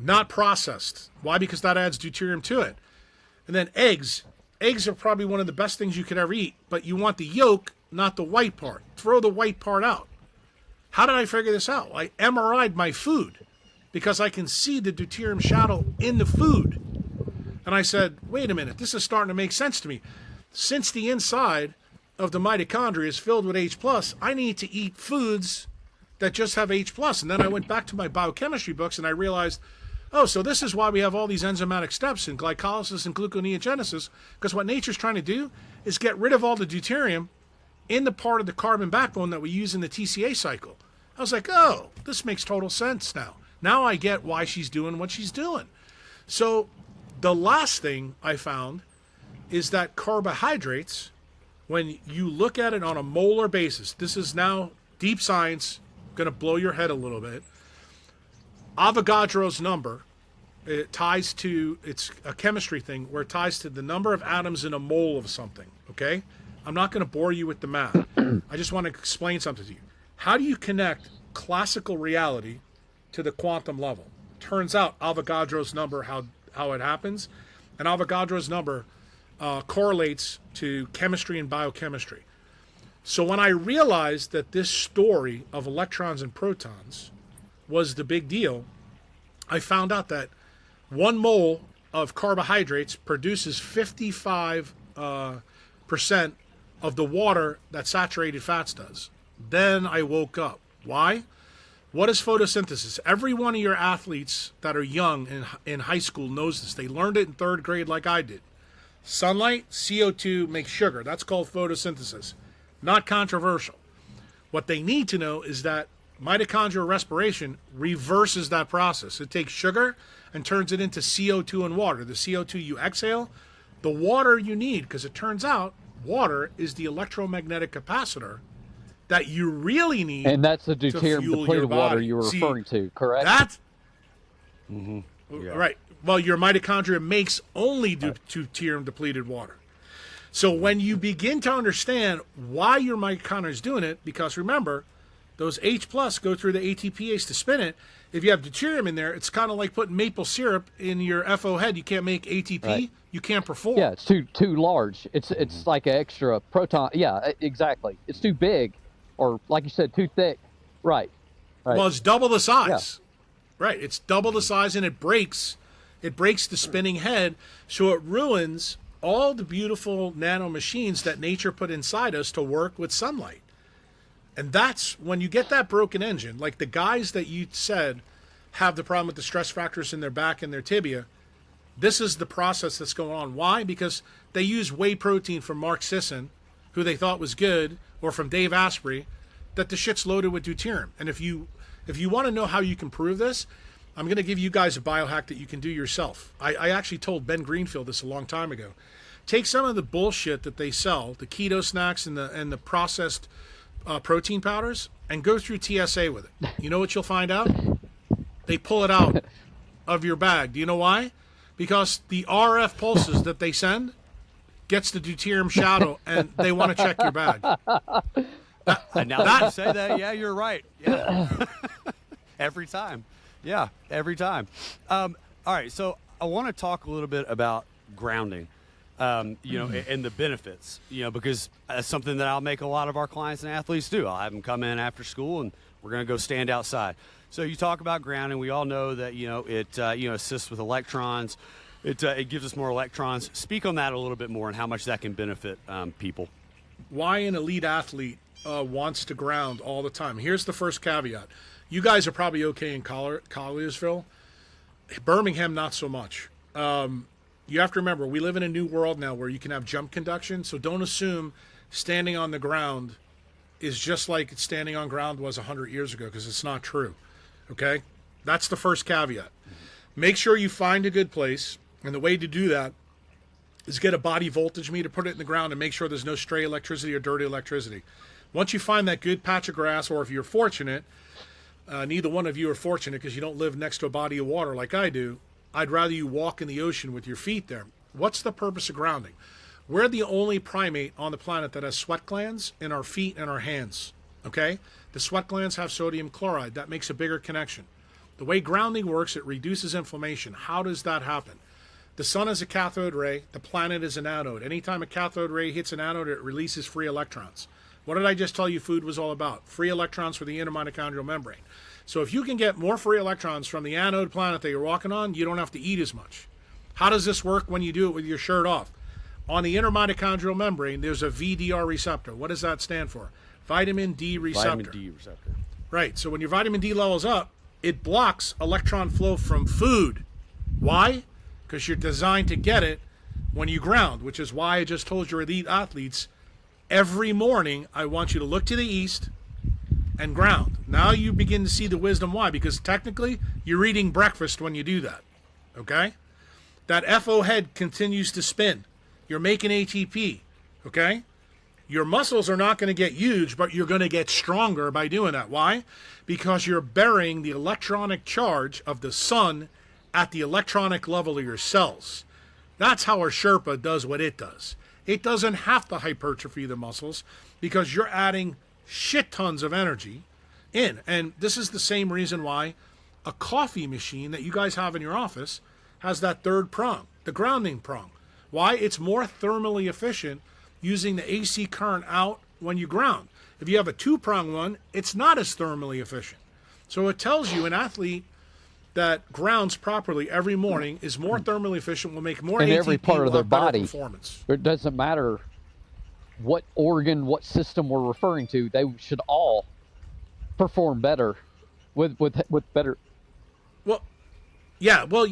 Not processed. Why? Because that adds deuterium to it. And then eggs. Eggs are probably one of the best things you could ever eat, but you want the yolk, not the white part. Throw the white part out. How did I figure this out? I MRI'd my food because I can see the deuterium shadow in the food. And I said, wait a minute, this is starting to make sense to me. Since the inside of the mitochondria is filled with H+, I need to eat foods that just have H+. And then I went back to my biochemistry books and I realized, oh, so this is why we have all these enzymatic steps in glycolysis and gluconeogenesis, because what nature's trying to do is get rid of all the deuterium in the part of the carbon backbone that we use in the TCA cycle. I was like, oh, this makes total sense now. Now I get why she's doing what she's doing. So the last thing I found is that carbohydrates, when you look at it on a molar basis, this is now deep science, going to blow your head a little bit. Avogadro's number, it's a chemistry thing where it ties to the number of atoms in a mole of something, okay? I'm not going to bore you with the math. I just want to explain something to you. How do you connect classical reality to the quantum level? Turns out Avogadro's number, how it happens, and Avogadro's number correlates to chemistry and biochemistry. So when I realized that this story of electrons and protons was the big deal, I found out that 1 mole of carbohydrates produces 55% of the water that saturated fats does. Then I woke up. Why? What is photosynthesis? Every one of your athletes that are young in high school knows this. They learned it in 3rd grade like I did. Sunlight, CO2 makes sugar. That's called photosynthesis. Not controversial. What they need to know is that mitochondrial respiration reverses that process. It takes sugar and turns it into CO2 and water. The CO2 you exhale, the water you need, because it turns out water is the electromagnetic capacitor that you really need. And that's the deuterium depleted water you were referring to, correct? That's Yeah. right. Well, your mitochondria makes only deuterium depleted water. So when you begin to understand why your mitochondria is doing it, because remember, those H plus go through the ATPase to spin it. If you have deuterium in there, it's kind of like putting maple syrup in your FO head. You can't make ATP. Right. You can't perform. Yeah, it's too large. It's like an extra proton. Yeah, exactly. It's too big, or like you said, too thick. Right. Well, it's double the size. Yeah. Right. It's double the size, and it breaks the spinning head, so it ruins all the beautiful nano machines that nature put inside us to work with sunlight. And that's when you get that broken engine, like the guys that you said have the problem with the stress fractures in their back and their tibia. This is the process that's going on. Why? Because they use whey protein from Mark Sisson, who they thought was good, or from Dave Asprey, that the shit's loaded with deuterium. And if you want to know how you can prove this, I'm going to give you guys a biohack that you can do yourself. I actually told Ben Greenfield this a long time ago. Take some of the bullshit that they sell, the keto snacks and the processed protein powders, and go through TSA with it. You know what you'll find out? They pull it out of your bag. Do you know why? Because the RF pulses that they send gets the deuterium shadow, and they want to check your bag. And now that you say that, yeah, you're right. Yeah. Every time. Yeah, every time. All right, so I want to talk a little bit about grounding, and the benefits, because that's something that I'll make a lot of our clients and athletes do. I'll have them come in after school, and we're going to go stand outside. So you talk about grounding. We all know that, it assists with electrons. It gives us more electrons. Speak on that a little bit more and how much that can benefit people. Why an elite athlete wants to ground all the time. Here's the first caveat. You guys are probably okay in Collinsville. Birmingham, not so much. You have to remember, we live in a new world now where you can have jump conduction, so don't assume standing on the ground is just like standing on ground was 100 years ago, because it's not true. Okay? That's the first caveat. Make sure you find a good place, and the way to do that is get a body voltage meter, put it in the ground, and make sure there's no stray electricity or dirty electricity. Once you find that good patch of grass, or if you're fortunate, neither one of you are fortunate because you don't live next to a body of water like I do, I'd rather you walk in the ocean with your feet there. What's the purpose of grounding? We're the only primate on the planet that has sweat glands in our feet and our hands, okay? The sweat glands have sodium chloride. That makes a bigger connection. The way grounding works, it reduces inflammation. How does that happen? The sun is a cathode ray. The planet is an anode. Anytime a cathode ray hits an anode, it releases free electrons. What did I just tell you food was all about? Free electrons for the inner mitochondrial membrane. So if you can get more free electrons from the anode planet that you're walking on, you don't have to eat as much. How does this work when you do it with your shirt off? On the inner mitochondrial membrane, there's a VDR receptor. What does that stand for? Vitamin D receptor. Vitamin D receptor. Right. So when your vitamin D level's up, it blocks electron flow from food. Why? Because you're designed to get it when you ground, which is why I just told your elite athletes, every morning I want you to look to the east and ground. Now you begin to see the wisdom why, because technically you're eating breakfast when you do that. Okay? That FO head continues to spin. You're making ATP. Okay? Your muscles are not going to get huge, but you're going to get stronger by doing that. Why? Because you're burying the electronic charge of the sun at the electronic level of your cells. That's how a Sherpa does what it does. It doesn't have to hypertrophy the muscles because you're adding shit tons of energy in. And this is the same reason why a coffee machine that you guys have in your office has that third prong, the grounding prong. Why? It's more thermally efficient using the AC current out when you ground. If you have a two-prong one, it's not as thermally efficient. So it tells you an athlete that grounds properly every morning is more thermally efficient, will make more in ATP, every part of their body. Performance. It doesn't matter what organ, what system we're referring to. They should all perform better with better. Well, yeah. Well,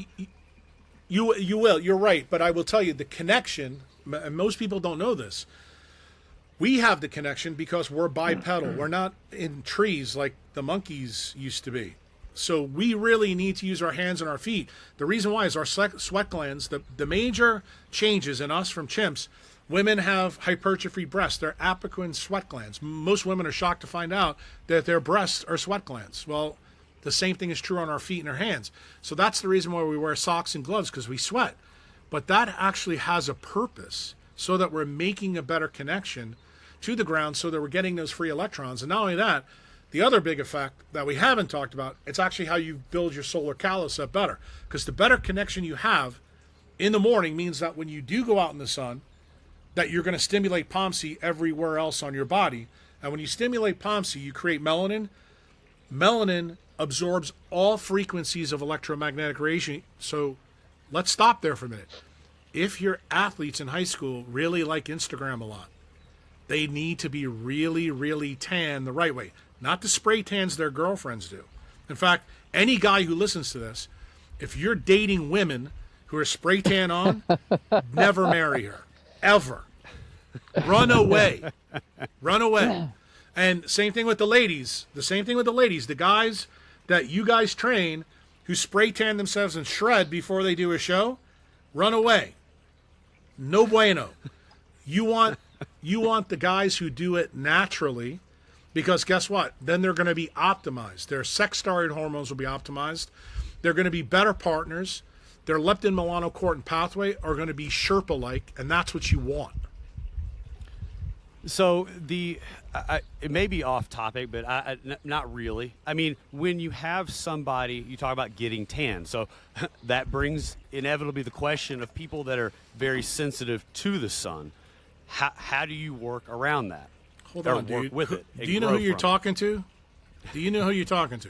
you will. You're right. But I will tell you the connection. And most people don't know this. We have the connection because we're bipedal. We're not in trees like the monkeys used to be. So we really need to use our hands and our feet. The reason why is our sweat glands, the major changes in us from chimps. Women have hypertrophy breasts. They're apical sweat glands. Most women are shocked to find out that their breasts are sweat glands. Well, the same thing is true on our feet and our hands. So that's the reason why we wear socks and gloves, because we sweat. But that actually has a purpose, so that we're making a better connection to the ground, so that we're getting those free electrons. And not only that, the other big effect that we haven't talked about, it's actually how you build your solar callus up better. Because the better connection you have in the morning means that when you do go out in the sun, that you're going to stimulate POMC everywhere else on your body. And when you stimulate POMC, you create melanin. Melanin absorbs all frequencies of electromagnetic radiation. So let's stop there for a minute. If your athletes in high school really like Instagram a lot, they need to be really, really tan the right way. Not the spray tans their girlfriends do. In fact, any guy who listens to this, if you're dating women who are spray tan on, never marry her. Ever. Run away. Run away. And same thing with the ladies. The guys that you guys train who spray tan themselves and shred before they do a show, run away. No bueno. You want the guys who do it naturally, because guess what? Then they're going to be optimized. Their sex steroid hormones will be optimized. They're going to be better partners. Their leptin melanocortin pathway are going to be Sherpa-like, and that's what you want. So it may be off topic, but not really. I mean, when you have somebody, you talk about getting tan. So that brings inevitably the question of people that are very sensitive to the sun. How do you work around that? Hold on, dude. With it. Do you know who you're talking to? Do you know who you're talking to?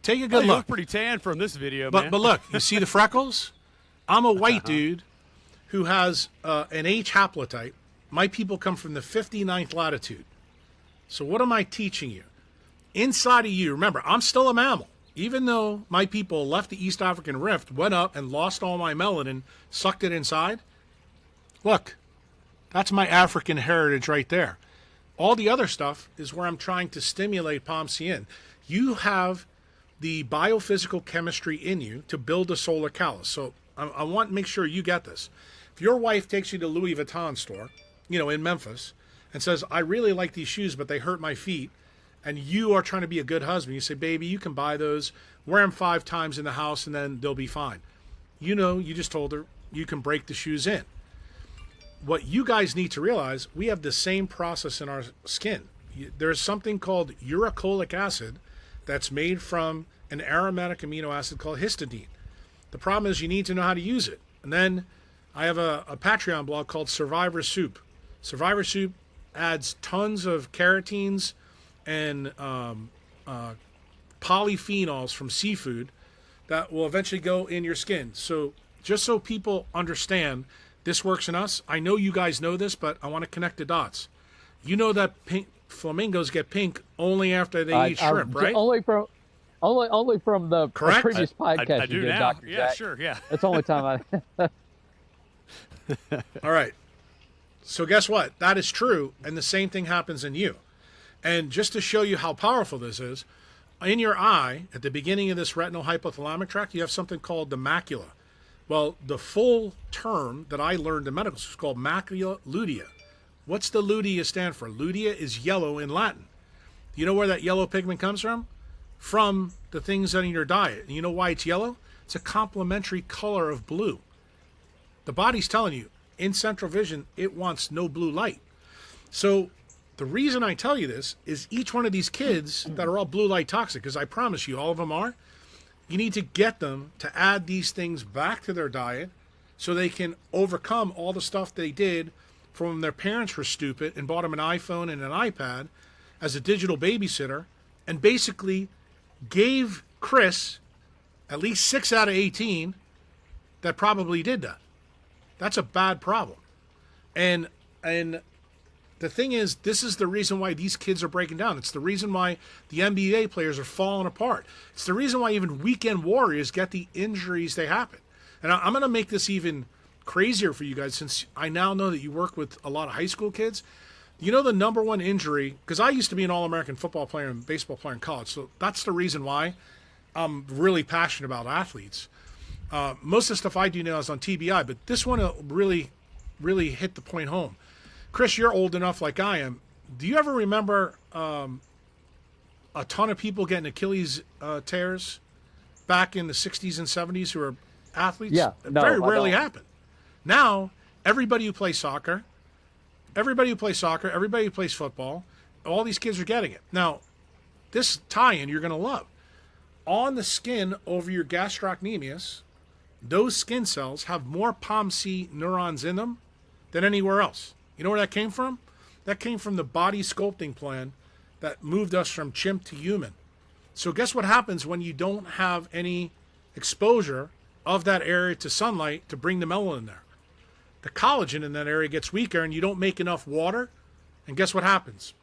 Take a good look. You look pretty tan from this video, man. But look, you see the freckles? I'm a white dude who has an H haplotype. My people come from the 59th latitude. So what am I teaching you? Inside of you, remember, I'm still a mammal. Even though my people left the East African Rift, went up and lost all my melanin, sucked it inside. Look, that's my African heritage right there. All the other stuff is where I'm trying to stimulate POMC in. You have the biophysical chemistry in you to build a solar callus. So I want to make sure you get this. If your wife takes you to Louis Vuitton store, in Memphis, and says, I really like these shoes, but they hurt my feet, and you are trying to be a good husband, you say, baby, you can buy those, wear them 5 times in the house, and then they'll be fine. You just told her you can break the shoes in. What you guys need to realize, we have the same process in our skin. There's something called uracolic acid that's made from an aromatic amino acid called histidine. The problem is you need to know how to use it. And then I have a Patreon blog called Survivor Soup. Survivor Soup adds tons of carotenes and polyphenols from seafood that will eventually go in your skin. So just so people understand, this works in us. I know you guys know this, but I want to connect the dots. You know that pink flamingos get pink only after they eat shrimp, right? Only from the previous podcast I do you did, now. Dr. Yeah, Jack. sure, yeah. That's the only time I... All right. So guess what? That is true, and the same thing happens in you. And just to show you how powerful this is, in your eye, at the beginning of this retinal hypothalamic tract, you have something called the macula. Well, the full term that I learned in medical school is called macula lutea. What's the lutea stand for? Lutea is yellow in Latin. You know where that yellow pigment comes from? From the things that are in your diet. And you know why it's yellow? It's a complementary color of blue. The body's telling you, in central vision, it wants no blue light. So the reason I tell you this is each one of these kids that are all blue light toxic, because I promise you, all of them are, you need to get them to add these things back to their diet so they can overcome all the stuff they did from when their parents were stupid and bought them an iPhone and an iPad as a digital babysitter and basically gave Chris at least 6 out of 18 that probably did that. That's a bad problem. And the thing is, this is the reason why these kids are breaking down. It's the reason why the NBA players are falling apart. It's the reason why even weekend warriors get the injuries they happen. And I'm going to make this even crazier for you guys, since I now know that you work with a lot of high school kids. You know the number one injury, because I used to be an All-American football player and baseball player in college, so that's the reason why I'm really passionate about athletes. Most of the stuff I do now is on TBI, but this one really, really hit the point home. Chris, you're old enough like I am. Do you ever remember a ton of people getting Achilles tears back in the 60s and 70s who were athletes? Yeah, It no, very I rarely don't. happened. Now, everybody who plays soccer, everybody who plays football, all these kids are getting it. Now, this tie-in you're going to love. On the skin over your gastrocnemius, those skin cells have more POMC neurons in them than anywhere else. You know where that came from? That came from the body sculpting plan that moved us from chimp to human. So guess what happens when you don't have any exposure of that area to sunlight to bring the melanin there? The collagen in that area gets weaker and you don't make enough water. And guess what happens?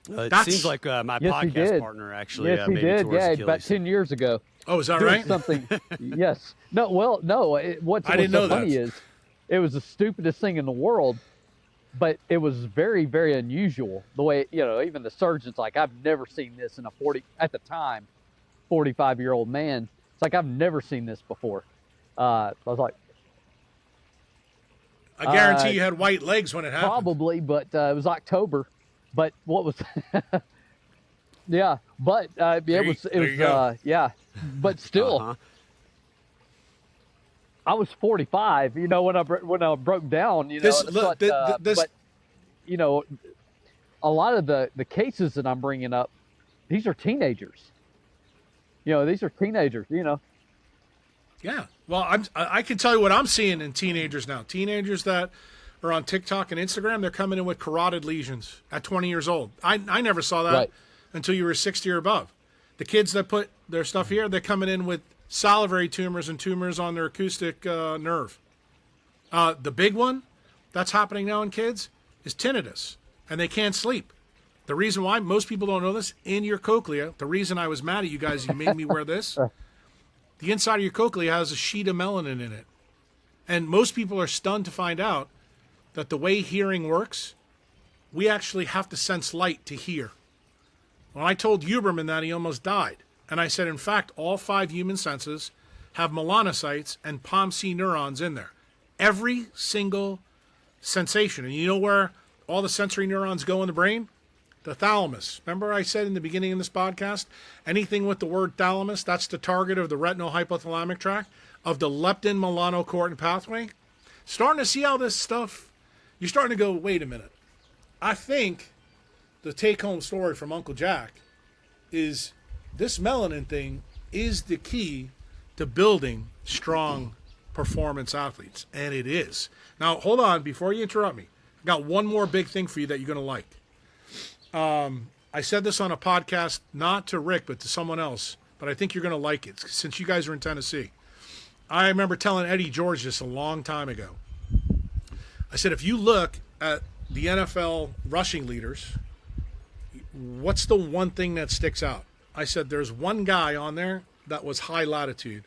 It seems like my Yes, he podcast did. partner actually Yes, he maybe did. tore his Yeah, Achilles. about 10 years ago. Oh, is that Doing right? Something. Yes. No. Well, no. What's I didn't so know funny that. is, it was the stupidest thing in the world, but it was very, very unusual. The way, even the surgeon's like, I've never seen this in a 45-year-old man. It's like, I've never seen this before. I was like, I guarantee you had white legs when it happened. probably, but it was October. But what was? Yeah, but it was. Yeah, but still, I was 45. When I broke down. But a lot of the cases that I'm bringing up, these are teenagers. These are teenagers. Yeah. Well, I can tell you what I'm seeing in teenagers now. Teenagers that are on TikTok and Instagram, they're coming in with carotid lesions at 20 years old. I never saw that Right. until you were 60 or above. The kids that put their stuff here, they're coming in with salivary tumors and tumors on their acoustic nerve. The big one that's happening now in kids is tinnitus, and they can't sleep. The reason why, most people don't know this, in your cochlea, the reason I was mad at you guys, you made me wear this, the inside of your cochlea has a sheet of melanin in it. And most people are stunned to find out that the way hearing works, we actually have to sense light to hear. When I told Huberman that, he almost died. And I said, in fact, all 5 human senses have melanocytes and POMC neurons in there. Every single sensation. And you know where all the sensory neurons go in the brain? The thalamus. Remember I said in the beginning of this podcast, anything with the word thalamus, that's the target of the retinal hypothalamic tract of the leptin melanocortin pathway. Starting to see how this stuff, you're starting to go, wait a minute. I think the take-home story from Uncle Jack is this melanin thing is the key to building strong performance athletes. And it is. Now, hold on, before you interrupt me. I got one more big thing for you that you're going to like. I said this on a podcast, not to Rick, but to someone else, but I think you're going to like it since you guys are in Tennessee. I remember telling Eddie George this a long time ago. I said, if you look at the NFL rushing leaders, what's the one thing that sticks out? I said, there's one guy on there that was high latitude.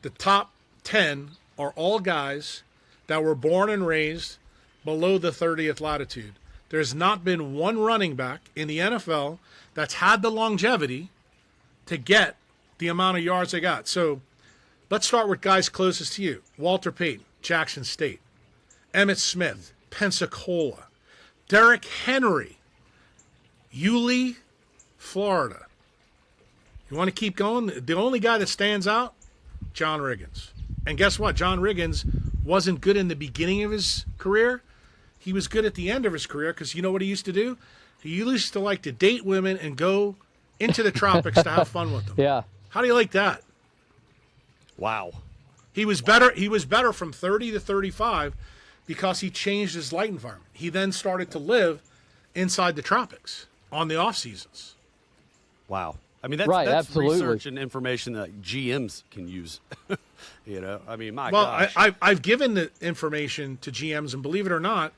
The top 10 are all guys that were born and raised below the 30th latitude. There's not been one running back in the NFL that's had the longevity to get the amount of yards they got. So let's start with guys closest to you. Walter Payton, Jackson State. Emmitt Smith, Pensacola. Derrick Henry, Yulee, Florida. You want to keep going? The only guy that stands out, John Riggins. And guess what? John Riggins wasn't good in the beginning of his career. He was good at the end of his career because you know what he used to do? He used to like to date women and go into the tropics to have fun with them. Yeah. How do you like that? Wow. He was better. He was better from 30 to 35 because he changed his light environment. He then started to live inside the tropics on the off seasons. Wow. I mean, that's, Right, that's absolutely. research and information that GMs can use. I mean, my Well, gosh. I've given the information to GMs, and believe it or not,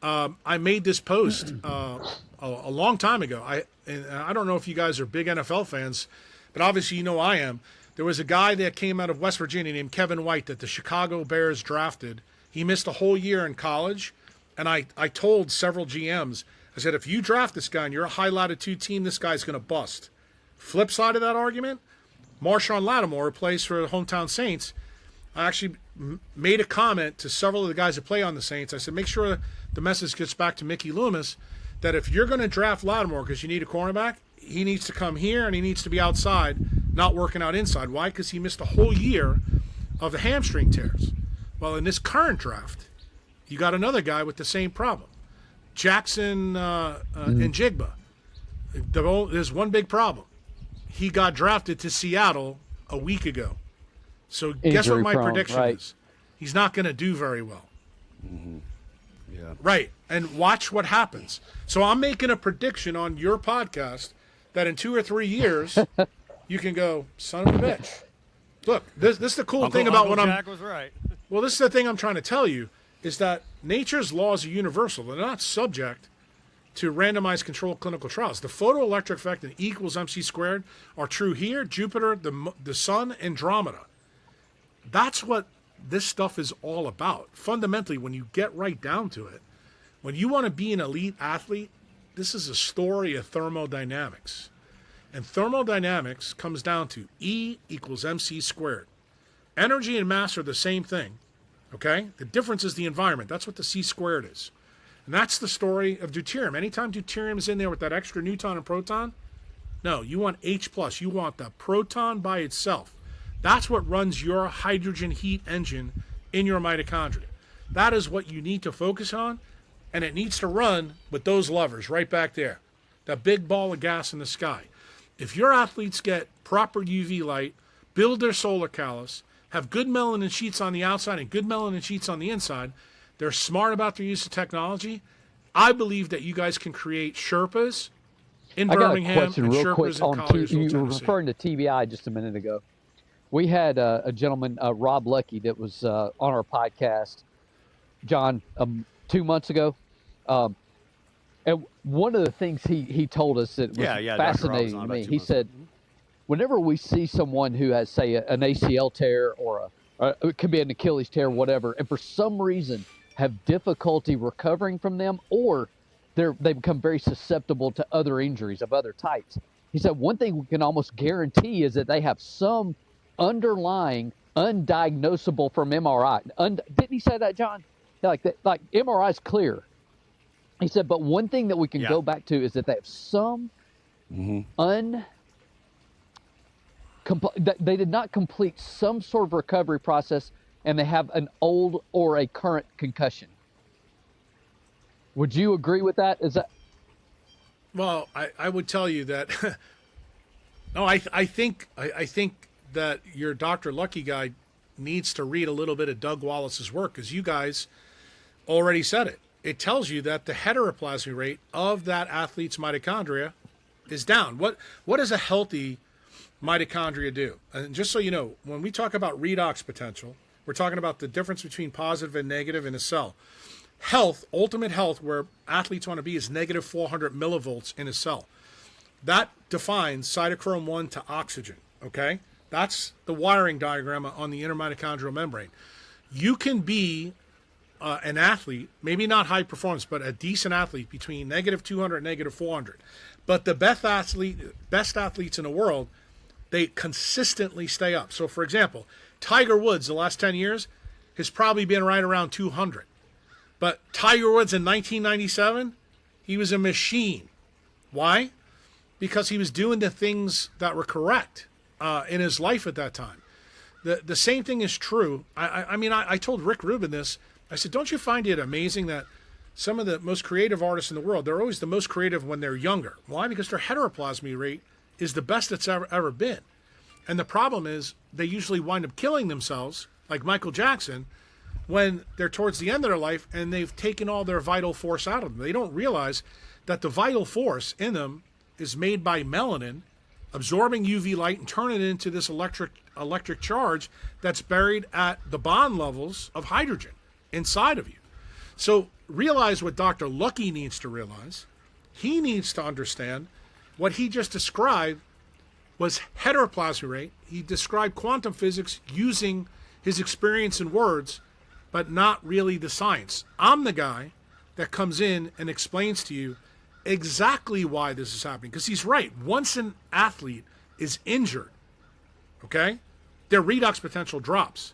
I made this post a long time ago. And I don't know if you guys are big NFL fans, but obviously you know I am. There was a guy that came out of West Virginia named Kevin White that the Chicago Bears drafted. He missed a whole year in college, And I told several GMs, I said, if you draft this guy and you're a high latitude team, this guy's going to bust. Flip side of that argument, Marshawn Lattimore, who plays for the Hometown Saints, I actually made a comment to several of the guys that play on the Saints. I said, make sure the message gets back to Mickey Loomis that if you're going to draft Lattimore because you need a cornerback, he needs to come here and he needs to be outside, not working out inside. Why? Because he missed a whole year of the hamstring tears. Well, in this current draft, you got another guy with the same problem. Jackson and Jigba. There's one big problem. He got drafted to Seattle a week ago. So guess what my prediction is? He's not going to do very well. Mm-hmm. Yeah. Right. And watch what happens. So I'm making a prediction on your podcast that in 2 or 3 years, you can go, son of a bitch. Look, this is the cool thing about what Jack was right. Well, this is the thing I'm trying to tell you, is that nature's laws are universal. They're not subject to randomized controlled clinical trials. The photoelectric effect and E equals MC squared are true here, Jupiter, the sun, Andromeda. That's what this stuff is all about. Fundamentally, when you get right down to it, when you want to be an elite athlete, this is a story of thermodynamics. And thermodynamics comes down to E equals MC squared. Energy and mass are the same thing, okay? The difference is the environment. That's what the C squared is. And that's the story of deuterium. Anytime deuterium is in there with that extra neutron and proton, no, you want H+. You want the proton by itself. That's what runs your hydrogen heat engine in your mitochondria. That is what you need to focus on, and it needs to run with those levers right back there, that big ball of gas in the sky. If your athletes get proper UV light, build their solar callus, have good melanin sheets on the outside and good melanin sheets on the inside, they're smart about their use of technology, I believe that you guys can create Sherpas in Birmingham and Sherpas in Collierville, you were referring to TBI just a minute ago. We had a gentleman, Rob Lucky, that was on our podcast, John, 2 months ago. And one of the things he told us that was fascinating to me, he said, whenever we see someone who has, say, an ACL tear or it could be an Achilles tear, whatever, and for some reason have difficulty recovering from them, or they become very susceptible to other injuries of other types. He said one thing we can almost guarantee is that they have some underlying undiagnosable from MRI. Didn't he say that, John? Like MRI is clear. He said, but one thing that we can go back to is that they have some they did not complete some sort of recovery process, and they have an old or a current concussion. Would you agree with that? Is that? Well, I would tell you that. No, I think that your Dr. Lucky guy needs to read a little bit of Doug Wallace's work, because you guys already said it. It tells you that the heteroplasm rate of that athlete's mitochondria is down. What does a healthy mitochondria do? And just so you know, when we talk about redox potential, we're talking about the difference between positive and negative in a cell. Health, ultimate health, where athletes want to be, is negative 400 millivolts in a cell. That defines cytochrome 1 to oxygen, okay? That's the wiring diagram on the intermitochondrial membrane. You can be an athlete, maybe not high performance, but a decent athlete between negative 200 and negative 400. But the best athletes in the world, they consistently stay up. So, for example, Tiger Woods, the last 10 years, has probably been right around 200. But Tiger Woods in 1997, he was a machine. Why? Because he was doing the things that were correct in his life at that time. The same thing is true. I told Rick Rubin this. I said, don't you find it amazing that some of the most creative artists in the world, they're always the most creative when they're younger? Why? Because their heteroplasmy rate is the best it's ever been. And the problem is they usually wind up killing themselves, like Michael Jackson, when they're towards the end of their life and they've taken all their vital force out of them. They don't realize that the vital force in them is made by melanin absorbing UV light and turning it into this electric charge that's buried at the bond levels of hydrogen inside of you. So realize what Dr. Lucky needs to realize. He needs to understand what he just described was heteroplasmy rate. He described quantum physics using his experience in words, but not really the science. I'm the guy that comes in and explains to you exactly why this is happening. Because he's right. Once an athlete is injured, okay, their redox potential drops.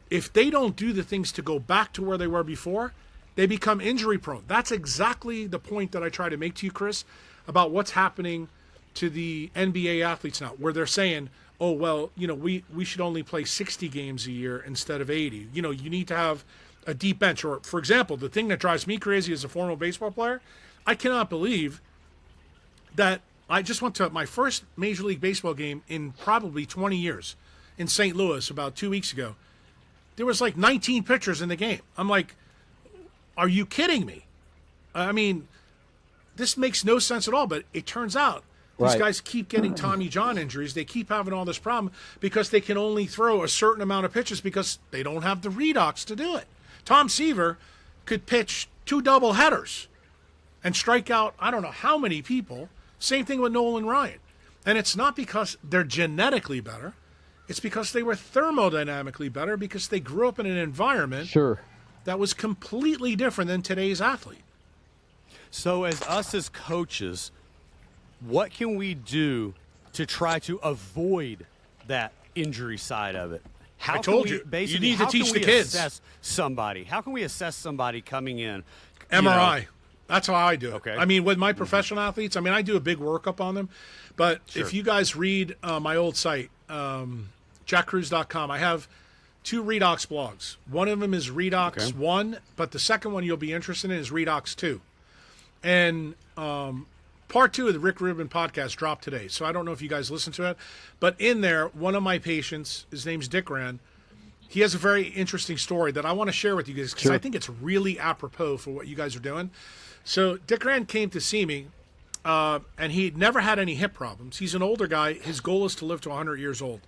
If they don't do the things to go back to where they were before, they become injury prone. That's exactly the point that I try to make to you, Chris, about what's happening to the NBA athletes now, where they're saying, oh, well, we should only play 60 games a year instead of 80. You need to have a deep bench. Or, for example, the thing that drives me crazy as a former baseball player, I cannot believe that I just went to my first Major League Baseball game in probably 20 years in St. Louis about 2 weeks ago. There was like 19 pitchers in the game. I'm like, are you kidding me? I mean, this makes no sense at all, but it turns out these guys keep getting Tommy John injuries. They keep having all this problem because they can only throw a certain amount of pitches because they don't have the redox to do it. Tom Seaver could pitch 2 double headers and strike out I don't know how many people. Same thing with Nolan Ryan. And it's not because they're genetically better. It's because they were thermodynamically better because they grew up in an environment that was completely different than today's athlete. So as us as coaches, what can we do to try to avoid that injury side of it? I told you. You need to teach the kids. Assess somebody? How can we assess somebody coming in? MRI. That's how I do it. Okay. I mean, with my professional athletes, I do a big workup on them. But if you guys read my old site, jackkruse.com, I have 2 redox blogs. One of them is Redox 1, but the second one you'll be interested in is Redox 2. And part 2 of the Rick Rubin podcast dropped today, so I don't know if you guys listened to it. But in there, one of my patients, his name's Dick Rand, he has a very interesting story that I want to share with you guys because I think it's really apropos for what you guys are doing. So Dick Rand came to see me, and he'd never had any hip problems. He's an older guy. His goal is to live to 100 years old.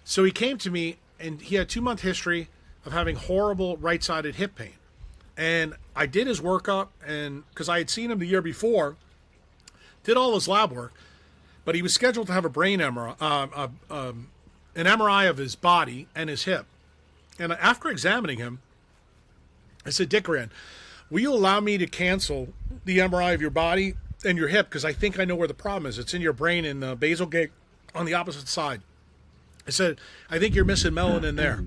So he came to me, and he had a 2-month history of having horrible right-sided hip pain. And I did his workup, and because I had seen him the year before, did all his lab work, but he was scheduled to have a brain MRI, an MRI of his body and his hip. And after examining him, I said, Dick Rand, will you allow me to cancel the MRI of your body and your hip? Because I think I know where the problem is. It's in your brain in the basal ganglia on the opposite side. I said, I think you're missing melanin there.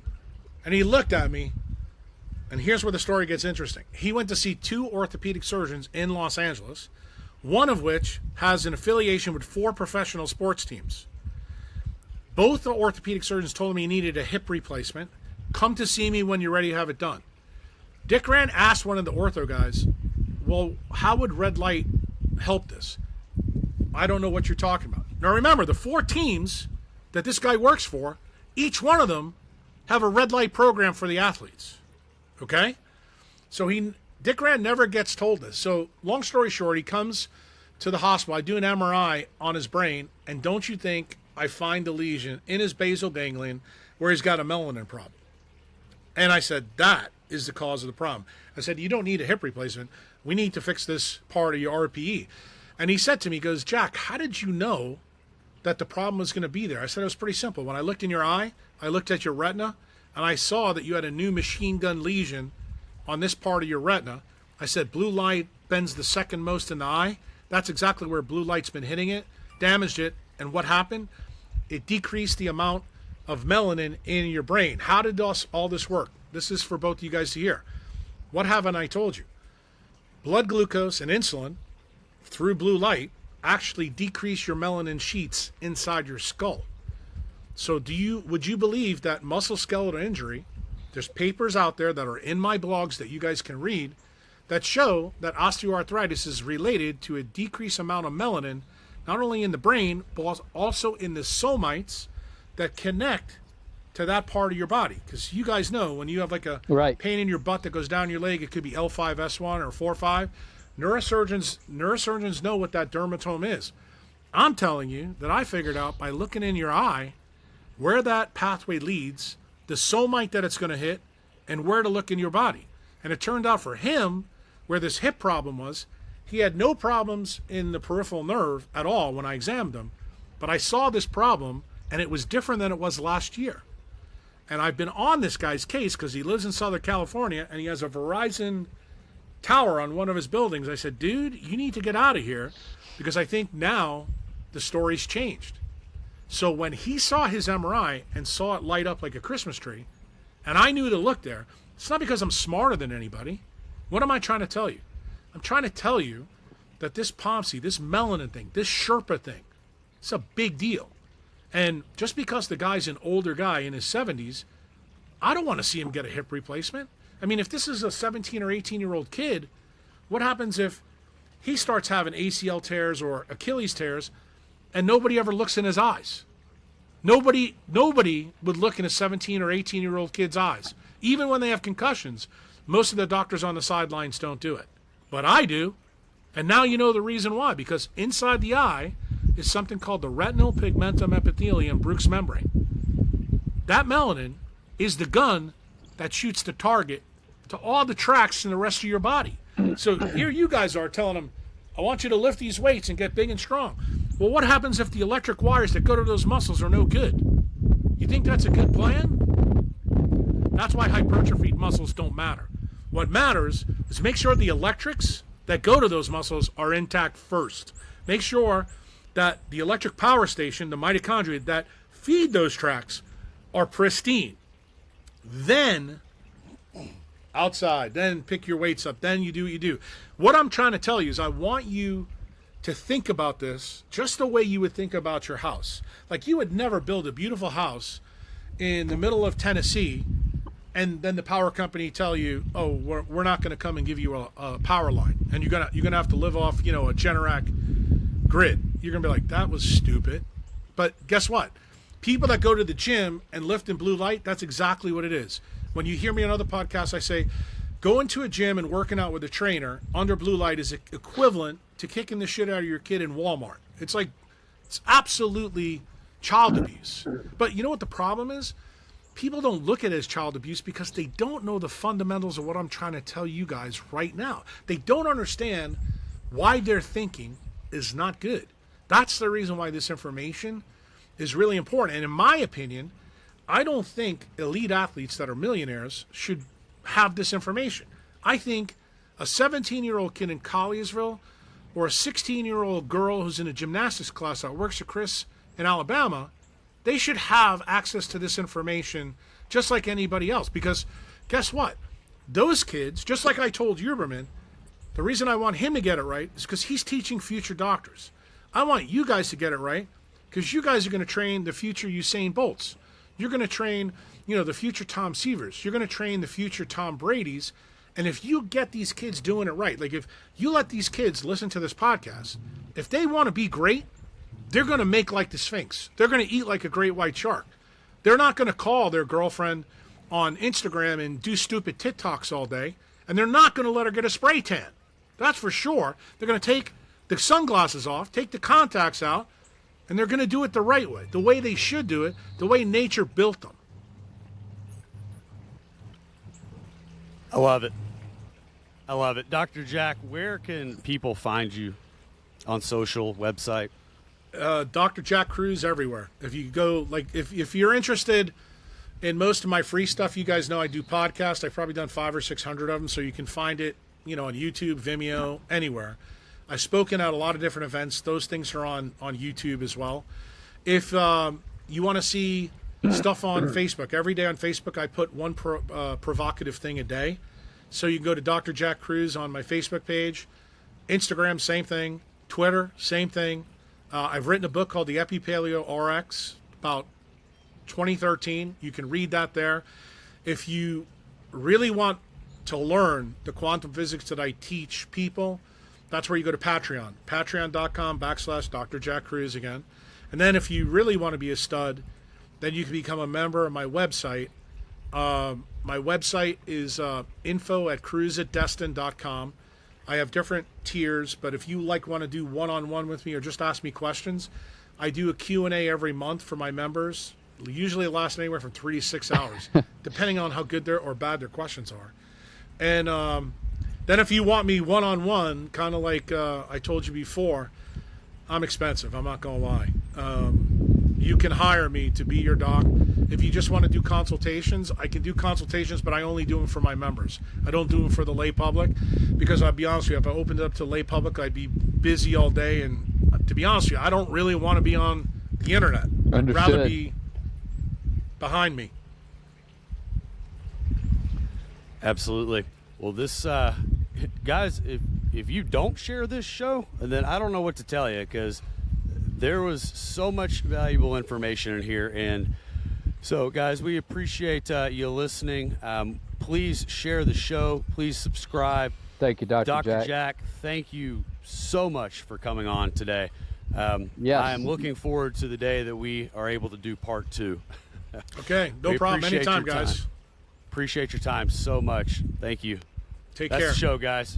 And he looked at me, and here's where the story gets interesting. He went to see 2 orthopedic surgeons in Los Angeles, one of which has an affiliation with 4 professional sports teams. Both the orthopedic surgeons told him he needed a hip replacement. Come to see me when you're ready to have it done. Dick Rand asked one of the ortho guys, well, how would red light help this? I don't know what you're talking about. Now remember, the 4 teams that this guy works for, each one of them have a red light program for the athletes. Okay? So Dick Rand never gets told this. So long story short, he comes to the hospital. I do an MRI on his brain, and don't you think I find a lesion in his basal ganglion where he's got a melanin problem. And I said, that is the cause of the problem. I said, you don't need a hip replacement. We need to fix this part of your RPE. And he said to me, he goes, Jack, how did you know that the problem was going to be there? I said, it was pretty simple. When I looked in your eye, I looked at your retina, and I saw that you had a new machine gun lesion on this part of your retina. I said, blue light bends the second most in the eye. That's exactly where blue light's been hitting it, damaged it, and what happened? It decreased the amount of melanin in your brain. How did all this work? This is for both of you guys to hear. What haven't I told you? Blood glucose and insulin through blue light actually decrease your melanin sheets inside your skull. So would you believe that musculoskeletal injury, there's papers out there that are in my blogs that you guys can read that show that osteoarthritis is related to a decreased amount of melanin, not only in the brain, but also in the somites that connect to that part of your body. Because you guys know when you have like a pain in your butt that goes down your leg, it could be L5-S1 or 4-5. Neurosurgeons know what that dermatome is. I'm telling you that I figured out by looking in your eye where that pathway leads, the somite that it's going to hit, and where to look in your body. And it turned out for him, where this hip problem was, he had no problems in the peripheral nerve at all when I examined him. But I saw this problem, and it was different than it was last year. And I've been on this guy's case because he lives in Southern California, and he has a Verizon tower on one of his buildings. I said, dude, you need to get out of here, because I think now the story's changed. So when he saw his MRI and saw it light up like a Christmas tree, and I knew to look there, it's not because I'm smarter than anybody. What am I trying to tell you? I'm trying to tell you that this POMC, this melanin thing, this Sherpa thing, it's a big deal. And just because the guy's an older guy in his 70s, I don't want to see him get a hip replacement. I mean, if this is a 17 or 18-year-old kid, what happens if he starts having ACL tears or Achilles tears and nobody ever looks in his eyes? Nobody would look in a 17 or 18-year-old kid's eyes. Even when they have concussions, most of the doctors on the sidelines don't do it. But I do. And now you know the reason why, because inside the eye is something called the retinal pigmentum epithelium Bruch's membrane. That melanin is the gun that shoots the target to all the tracts in the rest of your body. So here you guys are telling them, I want you to lift these weights and get big and strong. Well, what happens if the electric wires that go to those muscles are no good? You think that's a good plan? That's why hypertrophied muscles don't matter. What matters is make sure the electrics that go to those muscles are intact first. Make sure that the electric power station, the mitochondria that feed those tracts, are pristine. Then outside, then pick your weights up, then you do what you do. What I'm trying to tell you is I want you to think about this just the way you would think about your house. Like, you would never build a beautiful house in the middle of Tennessee and then the power company tell you, oh, we're not going to come and give you a power line, and you're gonna have to live off, a Generac grid. You're gonna be like, that was stupid. But guess what? People that go to the gym and lift in blue light, that's exactly what it is. When you hear me on other podcasts, I say, going to a gym and working out with a trainer under blue light is equivalent to kicking the shit out of your kid in Walmart. It's absolutely child abuse. But you know what the problem is? People don't look at it as child abuse because they don't know the fundamentals of what I'm trying to tell you guys right now. They don't understand why their thinking is not good. That's the reason why this information is really important. And in my opinion, I don't think elite athletes that are millionaires should have this information. I think a 17-year-old kid in Collierville or a 16-year-old girl who's in a gymnastics class that works at Chris in Alabama, they should have access to this information just like anybody else. Because guess what? Those kids, just like I told Huberman, the reason I want him to get it right is because he's teaching future doctors. I want you guys to get it right because you guys are going to train the future Usain Bolts. You're going to train, the future Tom Severs. You're going to train the future Tom Brady's. And if you get these kids doing it right, like if you let these kids listen to this podcast, if they want to be great, they're going to make like the Sphinx. They're going to eat like a great white shark. They're not going to call their girlfriend on Instagram and do stupid TikToks all day. And they're not going to let her get a spray tan. That's for sure. They're going to take the sunglasses off, take the contacts out, and they're going to do it the right way, the way they should do it, the way nature built them. I love it. I love it. Dr. Jack, where can people find you on social, website? Dr. Jack Kruse everywhere. If you go, if you're interested in most of my free stuff, you guys know I do podcasts. I've probably done 500 or 600 of them, so you can find it, on YouTube, Vimeo, anywhere. I've spoken at a lot of different events. Those things are on YouTube as well. If you want to see stuff on Facebook, every day on Facebook I put one provocative thing a day. So you can go to Dr. Jack Kruse on my Facebook page. Instagram, same thing. Twitter, same thing. I've written a book called The Epipaleo RX about 2013. You can read that there. If you really want to learn the quantum physics that I teach people, that's where you go to Patreon. Patreon.com/Dr. Jack Kruse again. And then if you really want to be a stud, then you can become a member of my website. My website is info@cruiseatdestin.com. I have different tiers, but if you want to do one-on-one with me or just ask me questions, I do a Q&A every month for my members. Usually it lasts anywhere from 3 to 6 hours, depending on how good their or bad their questions are. And then if you want me one-on-one, kind of like I told you before, I'm expensive. I'm not going to lie. you can hire me to be your doc. If you just want to do consultations, I can do consultations, but I only do them for my members. I don't do them for the lay public, because I'll be honest with you, if I opened it up to lay public, I'd be busy all day. And to be honest with you, I don't really want to be on the internet. I'd rather be behind me. Absolutely. Well, this, guys, if you don't share this show, then I don't know what to tell you, because there was so much valuable information in here. And so, guys, we appreciate you listening. Please share the show. Please subscribe. Thank you, Dr. Jack, thank you so much for coming on today. Yes. I am looking forward to the day that we are able to do part 2. Okay, no problem. Anytime, guys. Appreciate your time so much. Thank you. Take care. That's the show, guys.